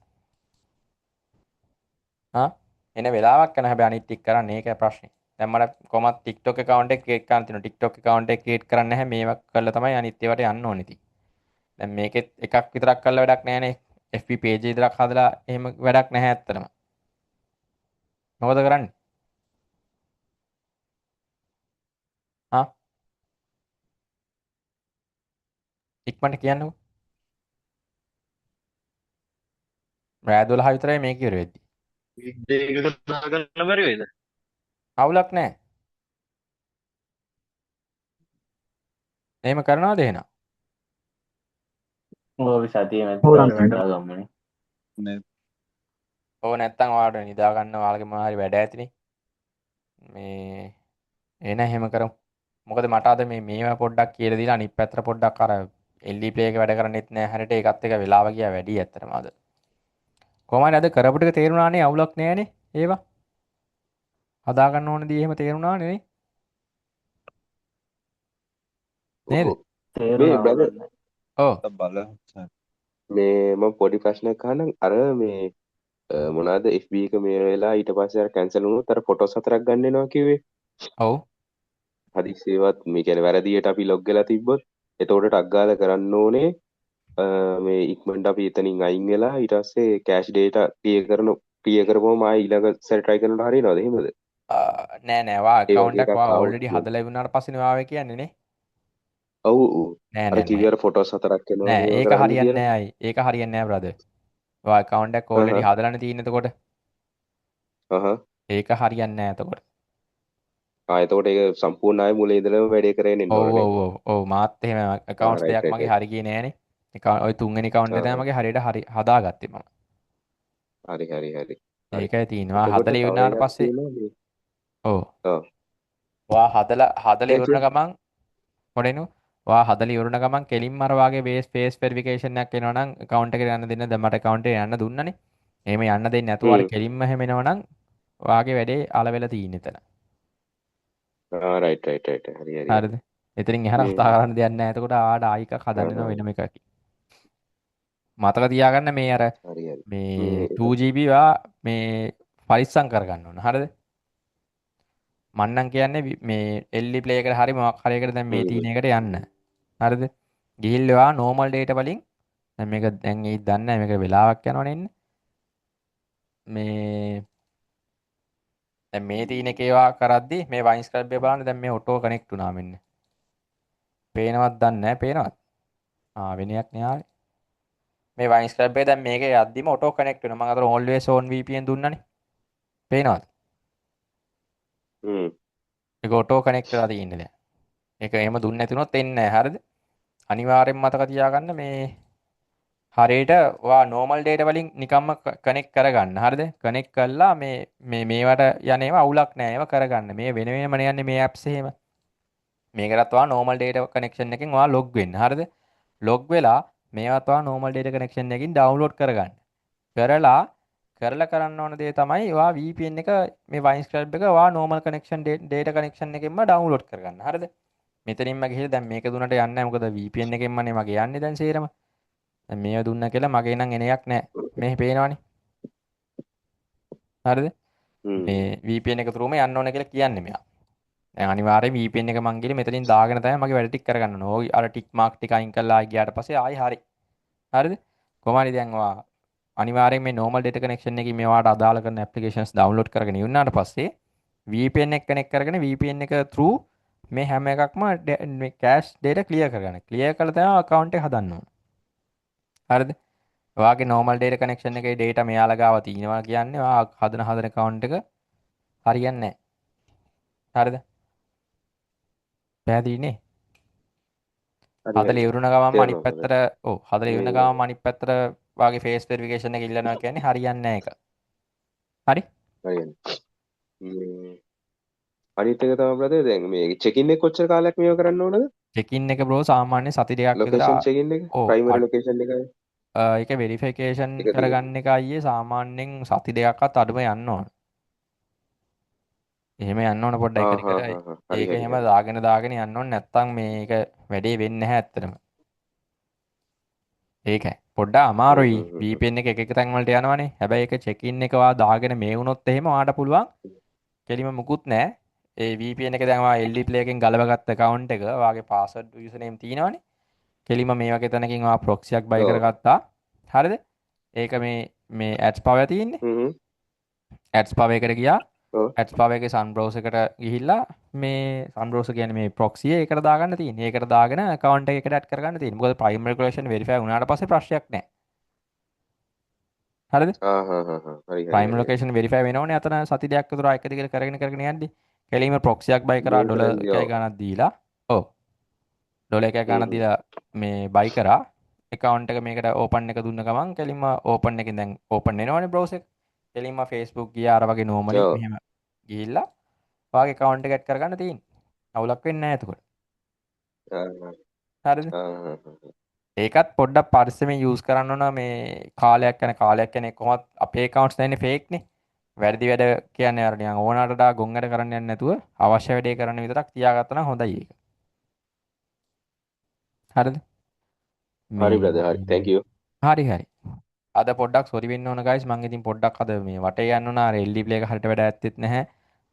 එන වෙලාවක් යන හැබැයි අනිත් ටික කරන්න ඒකයි ප්‍රශ්නේ. දැන් මට කොහොමත් TikTok account එක ක්‍රියේට් කරන්න තියෙනවා. TikTok account එක ක්‍රියේට් කරන්න නැහැ. මේවා කරලා තමයි අනිත් ඒවාට යන්න ඕනේ ඉතින්. දැන් මේකෙත් එකක් විතරක් කරලා වැඩක් නැහැනේ. FB page විතරක් හදලා එහෙම වැඩක් නැහැ ඇත්තටම. මොකද කරන්නේ? ඉක්මනට කියන්නකෝ. රෑ 12 විතරයි මේක ඉවර වෙද්දි. දෙයකට දාගන්න බැරි වේද? අවුලක් නැහැ. එහෙම කරනවද එහෙනම්? ඔය සතියේ ඕරම් මැද දාගම්මනේ. ඕව නැත්තම් ඔයාලට නිදා ගන්න ඔයාලගේ මොනවා හරි වැඩ ඇතිනේ. මේ එන එහෙම කරමු. මොකද මට අද මේවා පොඩ්ඩක් කියලා දීලා අනිත් පැත්තට පොඩ්ඩක් අර LD play එක වැඩ කරන්නෙත් නෑ හැරට ඒකත් එක වෙලාව ගියා වැඩි ඇත්තටම අද. කොහොමද අද කරපු ටික තේරුණානේ අවුලක් නෑනේ ඒවා. හදා ගන්න ඕනදී එහෙම තේරුණානේ නේ. නේද? තේරුණා brother. ඔව්. මේ මම පොඩි ප්‍රශ්නයක් අහනම් අර මේ මොනවාද FB එක මේ වෙලා ඊට පස්සේ අර කැන්සල් වුණොත් අර ෆොටෝස් හතරක් ගන්න වෙනවා කිව්වේ. ඔව්. හදිස්සියවත් මේ කියන්නේ වැරදියට අපි ලොග් වෙලා තිබ්බොත් එතකොට ටග් ගාලා කරන්න ඕනේ මේ ඉක්මනට අපි එතනින් අයින් වෙලා ඊට පස්සේ කෑෂ් ඩේටා ක්ලියර් කරපුවම ආයෙ ඊළඟ සැරේ try කරනකොට හරියනවද එහෙමද? නෑ නෑ වා ඒ account වගේ එක එකක් වා ආවොත් already හදලා ඉවරනාට පස්සේ වාවේ කියන්නේ නේ. ඔව් ඔව්. නෑ අර නෑ කිව්වේ අර ෆොටෝස් හතරක් එනවා නෑ මේවා ඒක කරන්න හරියන්නේ කියලා. නෑ අයි. ඒක හරියන්නේ නෑ brother. වා account එක already හදලානේ තියෙන්නේ එතකොට. ඒක හරියන්නේ නෑ එතකොට. එතකොට ඒක සම්පූර්ණ ආයෙ මුලින් ඉඳලම වැඩේ කරගෙන ඉන්න ඔව් ඕනේ. ඔව් ඔව් ඔව් මාත් එහෙම accounts right, දෙයක් right, මගේ right. හරි ගියේ නෑනේ. ඔය තුන්වෙනි account එක තමයි මගේ හරියට හරි හදාගත්තේ මම. හරි හරි හරි. ඒකයි තියෙනවා. එතකොට හදලා තව ඉවරනාට එකක් පස්සේ තියෙනවා මේ. ඔව්. ඔව්. වා හදලා ඒ ඉවරන ගමන් මොඩේනු වා හදලා ඉවරන ගමන් කෙලින්ම අර වාගේ face verification එකක් එනවා නම් account එකට යන්න දෙන්න දැන් මට account එකට යන්න දුන්නනේ. එහෙම යන්න දෙන්නේ නැතුව අර කෙලින්ම එහෙම එනවා නම් වාගේ වැඩේ අල වෙලා තියෙන එතන. right right right හරි හරි. හරිද? එතනින් එහාට කතා කරන්න දෙයක් නැහැ. එතකොට ආඩ ආයික හදන්න වෙනවා වෙනම එකකින්. මතක තියාගන්න මේ අර හරි හරි. මේ 2GB වා මේ පරිස්සම් කරගන්න ඕන. හරිද? මන්නම් කියන්නේ මේ LD play එකට හරි මොකක් හරි එකට දැන් මේ තියෙන එකට යන්න. හරිද? ගිහිල්ලා normal data වලින් දැන් මේක දැන් ඒ දන්නේ නැහැ මේක වෙලාවක් යනවනේ එන්න. මේ දැන් මේ තියෙන එකේවා කරද්දි මේ වයින් ස්ක්‍රබ් එක බලන්න දැන් මේ ඔටෝ කනෙක්ට් වුණා මෙන්න. පේනවත් දන්නේ නැහැ පේනවත්. වෙනයක් නේ ආවේ. මේ වයින් ස්ක්‍රබ් එක දැන් මේකේ යද්දිම ඔටෝ කනෙක්ට් වෙනවා. මම අතන always on VPN දුන්නානේ. පේනවද? ඒක ඔටෝ කනෙක්ට් වෙලා තියෙන්නේ දැන්. ඒක එහෙම දුන්නේ නැති වුණොත් එන්නේ නැහැ. හරිද? අනිවාර්යෙන් මතක තියාගන්න මේ හරියට ඔයා normal data වලින් නිකම්ම කනෙක්ට් කරගන්න. හරිද? කනෙක්ට් කළා මේවට යන ඒවා අවුලක් නැහැ. ඒවා කරගන්න. මේ වෙන වෙනම යන්නේ මේ apps එහෙම. මේකටත් ඔයා normal data connection එකෙන් ඔයා log වෙන්න. හරිද? log වෙලා මේවත් ඔයා normal data connection එකකින් download කරගන්න. කරලා කරන්න ඕන දේ තමයි ඔයා VPN එක මේ Wirescribe එක ඔයා normal connection data connection එකෙන්ම download කරගන්න. හරිද? මෙතනින්ම ගිහිල්ලා දැන් මේක දුන්නට යන්නේ නැහැ. මොකද VPN එකෙන්මනේ මගේ යන්නේ දැන් සේරම. දැන් මේව දුන්නා කියලා මගේ නම් එන එකක් නැහැ. මේ පේනවනේ. හරිද? මේ VPN එක through යන්න ඕන කියලා කියන්නේ මෙයා. දැන් අනිවාර්යයෙන් VPN එක මං ගිහලා මෙතනින් දාගෙන තමයි මගේ වැඩ ටික කරගන්න ඕන. ඕයි අර ටික් මාක් ටික අයින් කරලා ආයි ගියාට පස්සේ ආයි හරි. හරිද? කොහොමද දැන් ඔයා අනිවාර්යෙන් මේ normal data connection එකකින් මේවාට අදාළ කරන applications download කරගෙන ඉවරනාට පස්සේ VPN එක connect කරගෙන VPN එක through මේ හැම එකක්ම මේ cache data clear කරගන්න. clear කරලා තමයි account එක හදන්න ඕන. හරිද? ඔයාගේ normal data connection එකේ data මෙයාලා ගාව තියෙනවා කියන්නේ ඔයා හදන account එක හරියන්නේ නැහැ. හරිද? පැහැදිලිනේ? හදලා ඉවරුණ ගමන්ම අනිත් පැත්තට හදලා ඉවරුණ ගමන්ම අනිත් පැත්තට වාගේ face verification එක ඉල්ලනවා කියන්නේ හරියන්නේ නැහැ ඒක. හරි? හරියන්නේ. අනිත් එක තමයි බ්‍රදර් දැන් මේ චෙකින් එක කොච්චර කාලයක් මේව කරන්න ඕනද? චෙකින් එක බ්‍රෝ සාමාන්‍ය සති දෙකක් විතර ලොකේෂන් චෙකින් එක ප්‍රයිමරි ලොකේෂන් එකයි. ඒක වෙරිෆිකේෂන් කරගන්න එක අයියේ සාමාන්‍යයෙන් සති දෙකක්වත් අඩුම යන්න ඕන. එහෙම යන්න ඕන පොඩ්ඩක් එකට. ඒක එහෙම දාගෙන යන්න ඕන නැත්තම් මේක වැඩේ වෙන්නේ නැහැ ඇත්තටම. ඒකයි. පොඩ්ඩක් අමාරුයි. VPN එක එක තැන් වලට යනවනේ. හැබැයි ඒක චෙකින් එක වා දාගෙන මේ වුණොත් එහෙම ඔයාට පුළුවන් කෙලිම මුකුත් නැහැ. ඒ VPN එක දැන් ඔයා LD Play එකෙන් ගලවගත්ත account එක ඔයාගේ password username තියෙනවනේ. කෙලිම මේ වගේ තැනකින් ඔයා proxy එකක් buy කරගත්තා. හරිද? ඒක මේ ads power තියෙන්නේ. ads power එකට ගියා. ads power එකේ sun browser එකට ගිහිල්ලා මේ sun browser කියන්නේ මේ proxy ඒකට දාගන්න තියෙන්නේ. ඒකට දාගෙන account එක එකට add කරගන්න තියෙන්නේ. මොකද primary location verify වුණාට පස්සේ ප්‍රශ්නයක් නැහැ. හරිද? හරි. primary location verify වෙනවනේ අතන සති දෙකක් විතර එක දිගට කරගෙන යද්දි. කෙලිම proxy එකක් buy කරා ඩොලර් එකයි ගණනක් දීලා. ඔව්. ඩොලර් එකයි ගණනක් දීලා මේ buy කරා. account එක මේකට open එක දුන්න ගමන් කෙලිම open එකෙන් දැන් open වෙනවනේ browser එක. කෙලිම Facebook ගියා අර වගේ normally මෙහෙම ගිහිල්ලා ඔයාගේ account එක add කරගන්න තියෙන්නේ. අවුලක් වෙන්නේ නැහැ එතකොට. හරිද? ඒකත් පොඩ්ඩක් පරිස්සමෙන් use කරන්න ඕන මේ කාලයක් යන කොහොමත් අපේ accounts නැන්නේ fake නේ. වැරදි වැඩ කියන්නේ අර නිකන් ඕනකට වඩා ගොන් වැඩ කරන්න යන්නේ නැතුව අවශ්‍ය වැඩේ කරන්න විතරක් තියාගත්තා නම් හොඳයි ඒක. හරිද? හරි බ්‍රදර් හරි. thank you. හරි. අද පොඩ්ඩක් සොරි වෙන්න ඕන guys මම ඉතින් පොඩ්ඩක් අද මේ වටේ යන්න ඕන අර LD play එක හරියට වැඩ ඇත්තෙත් නැහැ.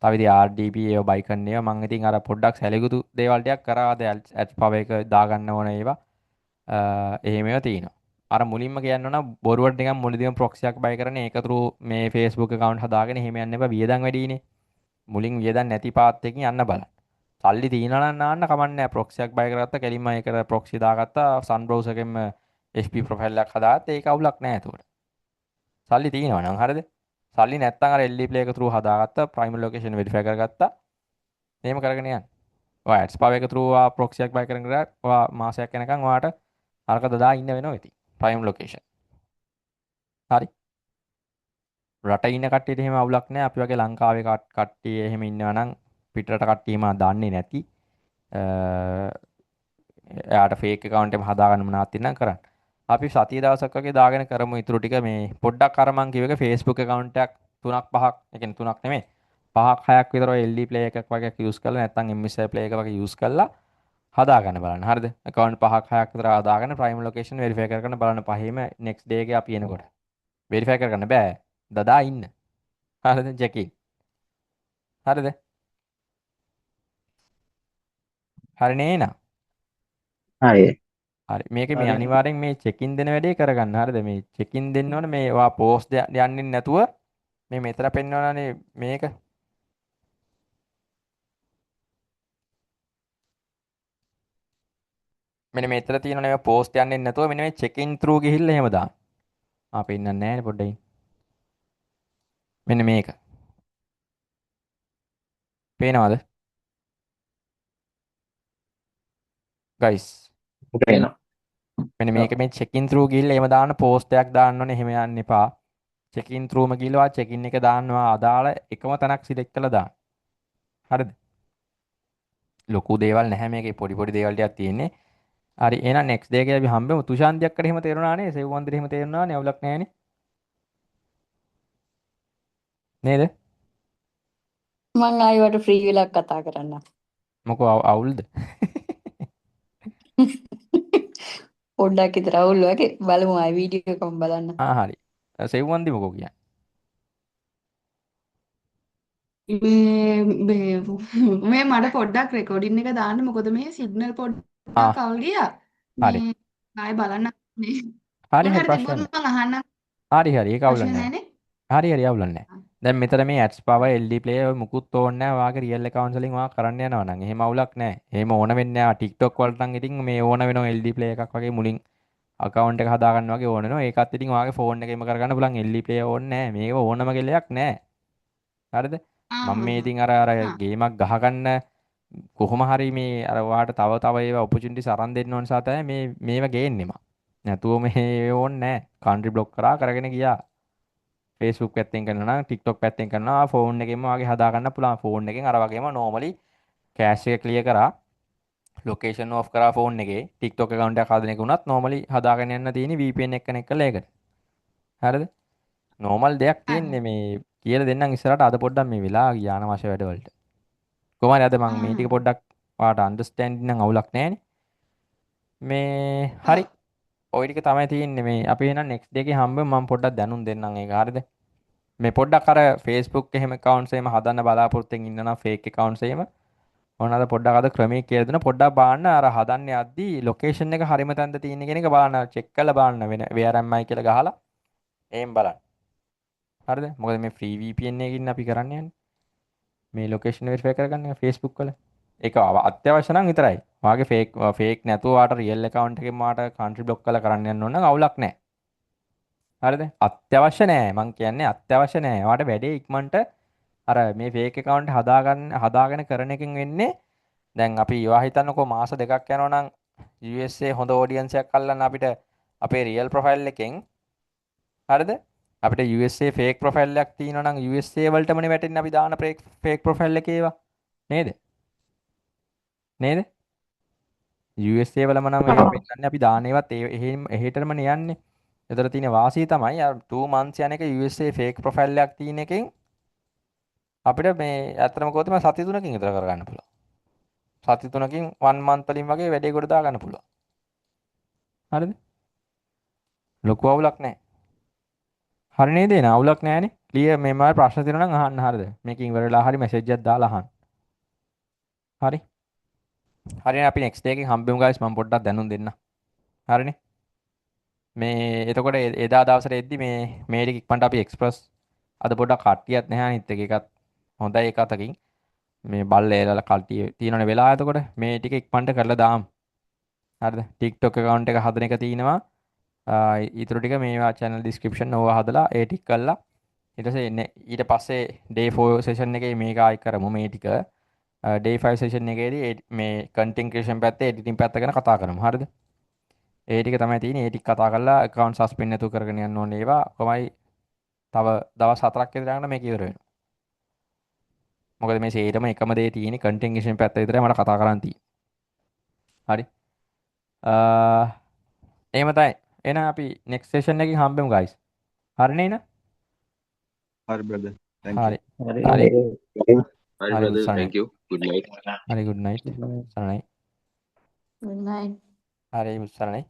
තව ඉතින් RDP ඒව බයි කරන්න ඒවා මම ඉතින් අර පොඩ්ඩක් සැලකුතු දේවල් ටිකක් කරා අද ads power එක දාගන්න ඕන ඒවා. එහෙම ඒවා තියෙනවා. අර මුලින්ම කියන්න ඕන බොරුවට නිකන් මුලදීම proxy එකක් buy කරන ඒක through මේ Facebook account හදාගෙන එහෙම යන්න එපා වියදම් වැඩිනේ. මුලින් වියදම් නැති පාත් එකකින් යන්න බලන්න. සල්ලි තියනවා නම් නාන්න කමන්නේ නැහැ proxy එකක් buy කරගත්තා කෙලින්ම ඒකට proxy දාගත්තා sun browser එකෙන්ම HP profile එකක් හදාගත්තා ඒක අවුලක් නැහැ එතකොට. සල්ලි තියෙනවා නම් හරිද? සල්ලි නැත්නම් අර LD play එක through හදාගත්තා primary location verify කරගත්තා. එහෙම කරගෙන යන්න. ඔය ads power එක through proxy එකක් buy කරගෙන ඔයා මාසයක් යනකම් ඔයාට අරක දදා ඉන්න වෙනවා ඉතින්. prime location. හරි. රට ඉන්න කට්ටියට එහෙම අවුලක් නැහැ. අපි වගේ ලංකාවේ කට්ටිය එහෙම ඉන්නවා නම් පිටරට කට්ටියම දන්නේ නැති. එයාට fake account එකම හදාගන්න මොනවද තියෙනනම් කරන්න. අපි සතිය දවසක් වගේ දාගෙන කරමු ඊටු ටික මේ පොඩ්ඩක් අර මං කිව්ව එක Facebook account එකක් 3ක් 5ක් ඒ කියන්නේ 3ක් නෙමෙයි 5ක් 6ක් විතර ඔය LD play එකක් වගේ use කරලා නැත්නම් MSI play එක වගේ use කරලා හදාගන්න බලන්න. හරිද? account 5ක් 6ක් විතර හදාගෙන prime location verify කරගෙන බලන්න පහේම next day එකේ අපි එනකොට. verify කරගන්න බෑ. දදා ඉන්න. හරිද? checking. හරිද? හරි නේන? හරි. හරි. මේකේ මේ අනිවාර්යෙන් මේ check-in දෙන වැඩේ කරගන්න. හරිද? මේ check-in දෙන්න ඕනේ මේ ඔයා post යන්නේ නැතුව මේ මෙතන පෙන්වනවානේ මේක. මෙන්න මෙතන තියෙනනේ මේ post යන්නේ නැතුව මෙන්න මේ check-in through ගිහිල්ලා එහෙම දාන්න. පෙන්නන්නේ නැහැ නේ පොඩ්ඩයි. මෙන්න මේක. පේනවද? guys. පේනවා. මෙන්න මේක මේ check-in through ගිහිල්ලා එහෙම දාන්න post එකක් දාන්න ඕනේ. එහෙම යන්න එපා. check-in throughම ගිහිල්ලා check-in එක දාන්නවා අදාළ එකම තැනක් select කරලා දාන්න. හරිද? ලොකු දේවල් නැහැ මේකේ පොඩි පොඩි දේවල් ටිකක් තියෙන්නේ. හරි එහෙනම් next day එකේ අපි හම්බෙමු. තුෂාන්තියක්කට එහෙම තේරුණා නේ? සෙව්වන්දිට එහෙම තේරුණා නේ? අවුලක් නැහැ නේ? නේද? මං ආයෙවට ෆ්‍රී වෙලා කතා කරන්න. මොකෝ අවුල්ද? පොඩ්ඩක් විතර අවුල් වගේ බලමු ආයෙ වීඩියෝ එකම බලන්න. හරි. සෙව්වන්දි මොකෝ කියන්නේ? මේ මට පොඩ්ඩක් රෙකෝඩින් එක දාන්න මොකද මේ සිග්නල් ආ පොඩ්ඩක් අවුල් ගියා. හරි. මේ ආයෙ බලන්න මේ හරි මොන හරි හරි ප්‍රශ්න තිබ්බොත් නැහැ. මං අහන්න හරි හරි ඒක අවුලක් ප්‍රශ්න නැහැ. නැහැනේ. හරි හරි අවුලක් නැහැ. දැන් මෙතන මේ ads power LD player ඔය මුකුත් ඕනේ නැහැ. ඔයාගේ real account වලින් ඔයා කරන්න යනවා නම් එහෙම අවුලක් නැහැ. එහෙම ඕන වෙන්නේ නැහැ. TikTok වලට නම් ඉතින් මේ ඕන වෙනවා LD player එකක් වගේ මුලින් account එක හදා ගන්න වගේ ඕන වෙනවා. ඒකත් ඉතින් ඔයාගේ phone එකේම කරගන්න පුළුවන් LD player ඕනේ නැහැ. මේක ඕනම කෙලයක් නැහැ. හරිද? මම මේ ඉතින් අර ගේමක් ගහගන්න කොහොම හරි මේ අර ඔයාට තව ඒවා opportunities අරන් දෙන්න ඕන නිසා තමයි මේවා ගේන්නේ මම. නැතුව මේ ඕනේ නැහැ. country block කරගෙන ගියා. Facebook පැත්තෙන් කරනවා නම් TikTok පැත්තෙන් කරනවා ෆෝන් එකෙන්ම වගේ හදා ගන්න පුළුවන් ෆෝන් එකෙන් අර වගේම normally cache එක clear කරා location off කරා ෆෝන් එකේ TikTok account එකක් හදන එක උනත් normally හදාගෙන යන්න තියෙන්නේ VPN එක කනෙක්ට් කරලා ඒකට. හරිද? normal දෙයක් තියෙන්නේ මේ කියලා දෙන්නම් ඉස්සරහට අද පොඩ්ඩක් මේ වෙලා ගියා අනවශ්‍ය වැඩ වලට. කොහොම හරි අද මම මේ ටික පොඩ්ඩක් ඔයාලට understanding නම් අවුලක් නැහැනේ. මේ හරි ඔය ටික තමයි තියෙන්නේ මේ අපි එහෙනම් next day එකේ හම්බෙමු මම පොඩ්ඩක් දැනුම් දෙන්නම් ඒක හරිද? මේ පොඩ්ඩක් අර Facebook එහෙම accounts එහෙම හදන්න බලාපොරොත්තුෙන් ඉන්න නම් fake accounts එහෙම ඕනවාද පොඩ්ඩක් අද ක්‍රමයේ කියලා දෙන පොඩ්ඩක් බලන්න අර හදන්න යද්දී location එක හරිම තැනද තියෙන කෙනෙක් බලන්න check කරලා බලන්න වෙන where am I කියලා ගහලා එහෙම බලන්න. හරිද? මොකද මේ free VPN එකකින් අපි කරන්න යන්නේ. මේ location verify කරගන්න Facebook වල. ඒක අත්‍යවශ්‍ය නම් විතරයි. ඔයාගේ fake නැතුව ඔයාට real account එකෙන් ඔයාට country block කරලා කරන්න යන්න ඕන නම් අවුලක් නැහැ. හරිද? අත්‍යවශ්‍ය නෑ. මං කියන්නේ අත්‍යවශ්‍ය නෑ. ඔයාට වැඩේ ඉක්මනට අර මේ fake account හදාගෙන කරන එකෙන් වෙන්නේ දැන් අපි ඒවා හිතන්නකෝ මාස දෙකක් යනවා නම් USA හොඳ audience එකක් අල්ලන්න අපිට අපේ real profile එකෙන් හරිද? අපිට USA fake profile එකක් තියෙනවා නම් USA වලටමනේ වැටෙන්නේ අපි දාන fake profile එකේ ඒවා. නේද? නේද? USA වලම නම් ඒවා පෙන්නන්නේ අපි දාන ඒවත් එහෙටමනේ යන්නේ. එතන තියෙන වාසිය තමයි අර 2 months යන එක USA fake profile එකක් තියෙන එකෙන් අපිට මේ අතරම කොහොමද සති 3කින් විතර කරගන්න පුළුවන්. සති 3කින් 1 month වලින් වගේ වැඩේ කොට දා ගන්න පුළුවන්. හරිද? ලොකු අවුලක් නැහැ. හරි නේද? නේ අවුලක් නැහැනේ. ක්ලියර් මේ මායි ප්‍රශ්න තියෙනවා නම් අහන්න හරිද? මේකෙන් ඉවර වෙලා හරි මැසේජ් එකක් දාලා අහන්න. හරි. හරිනේ අපි next day එකෙන් හම්බෙමු guys මම පොඩ්ඩක් දැනුම් දෙන්න. හරිනේ? මේ එතකොට එදා දවසට එද්දි මේ ටික ඉක්මනට අපි එක්ස්ප්‍රස් අද පොඩ්ඩක් කට්ටියක් නැහැ අනිත් එකත් හොඳයි එක අතකින් මේ බල්ලේලා කට්ටිය තියෙනවනේ වෙලා එතකොට මේ ටික ඉක්මනට කරලා දාමු හරිද TikTok account එක හදන එක තියෙනවා ඊටු ටික මේවා channel description ඕවා හදලා ඒ ටික කරලා ඊට පස්සේ day 4 session එකේ මේක ආයි කරමු මේ ටික day 5 session එකේදී මේ content creation පැත්තේ editing පැත්ත ගැන කතා කරමු හරිද ඒ ටික තමයි තියෙන්නේ. ඒ ටික කතා කරලා account suspend නැතුව කරගෙන යන්න ඕනේ ඒවා. කොහමයි තව දවස් 4ක් විතර යනකොට මේක ඉවර වෙනවා. මොකද මේ සේරම එකම දේ තියෙන්නේ content creation පැත්ත විතරයි මට කතා කරන්න තියෙන්නේ. හරි. එහෙම තමයි. එහෙනම් අපි next session එකකින් හම්බෙමු guys. හරි නේද? හරි brother. හරි. හරි හරි. හරි brother thank you good night හරි good night. සරණයි. good night. හරි සරණයි.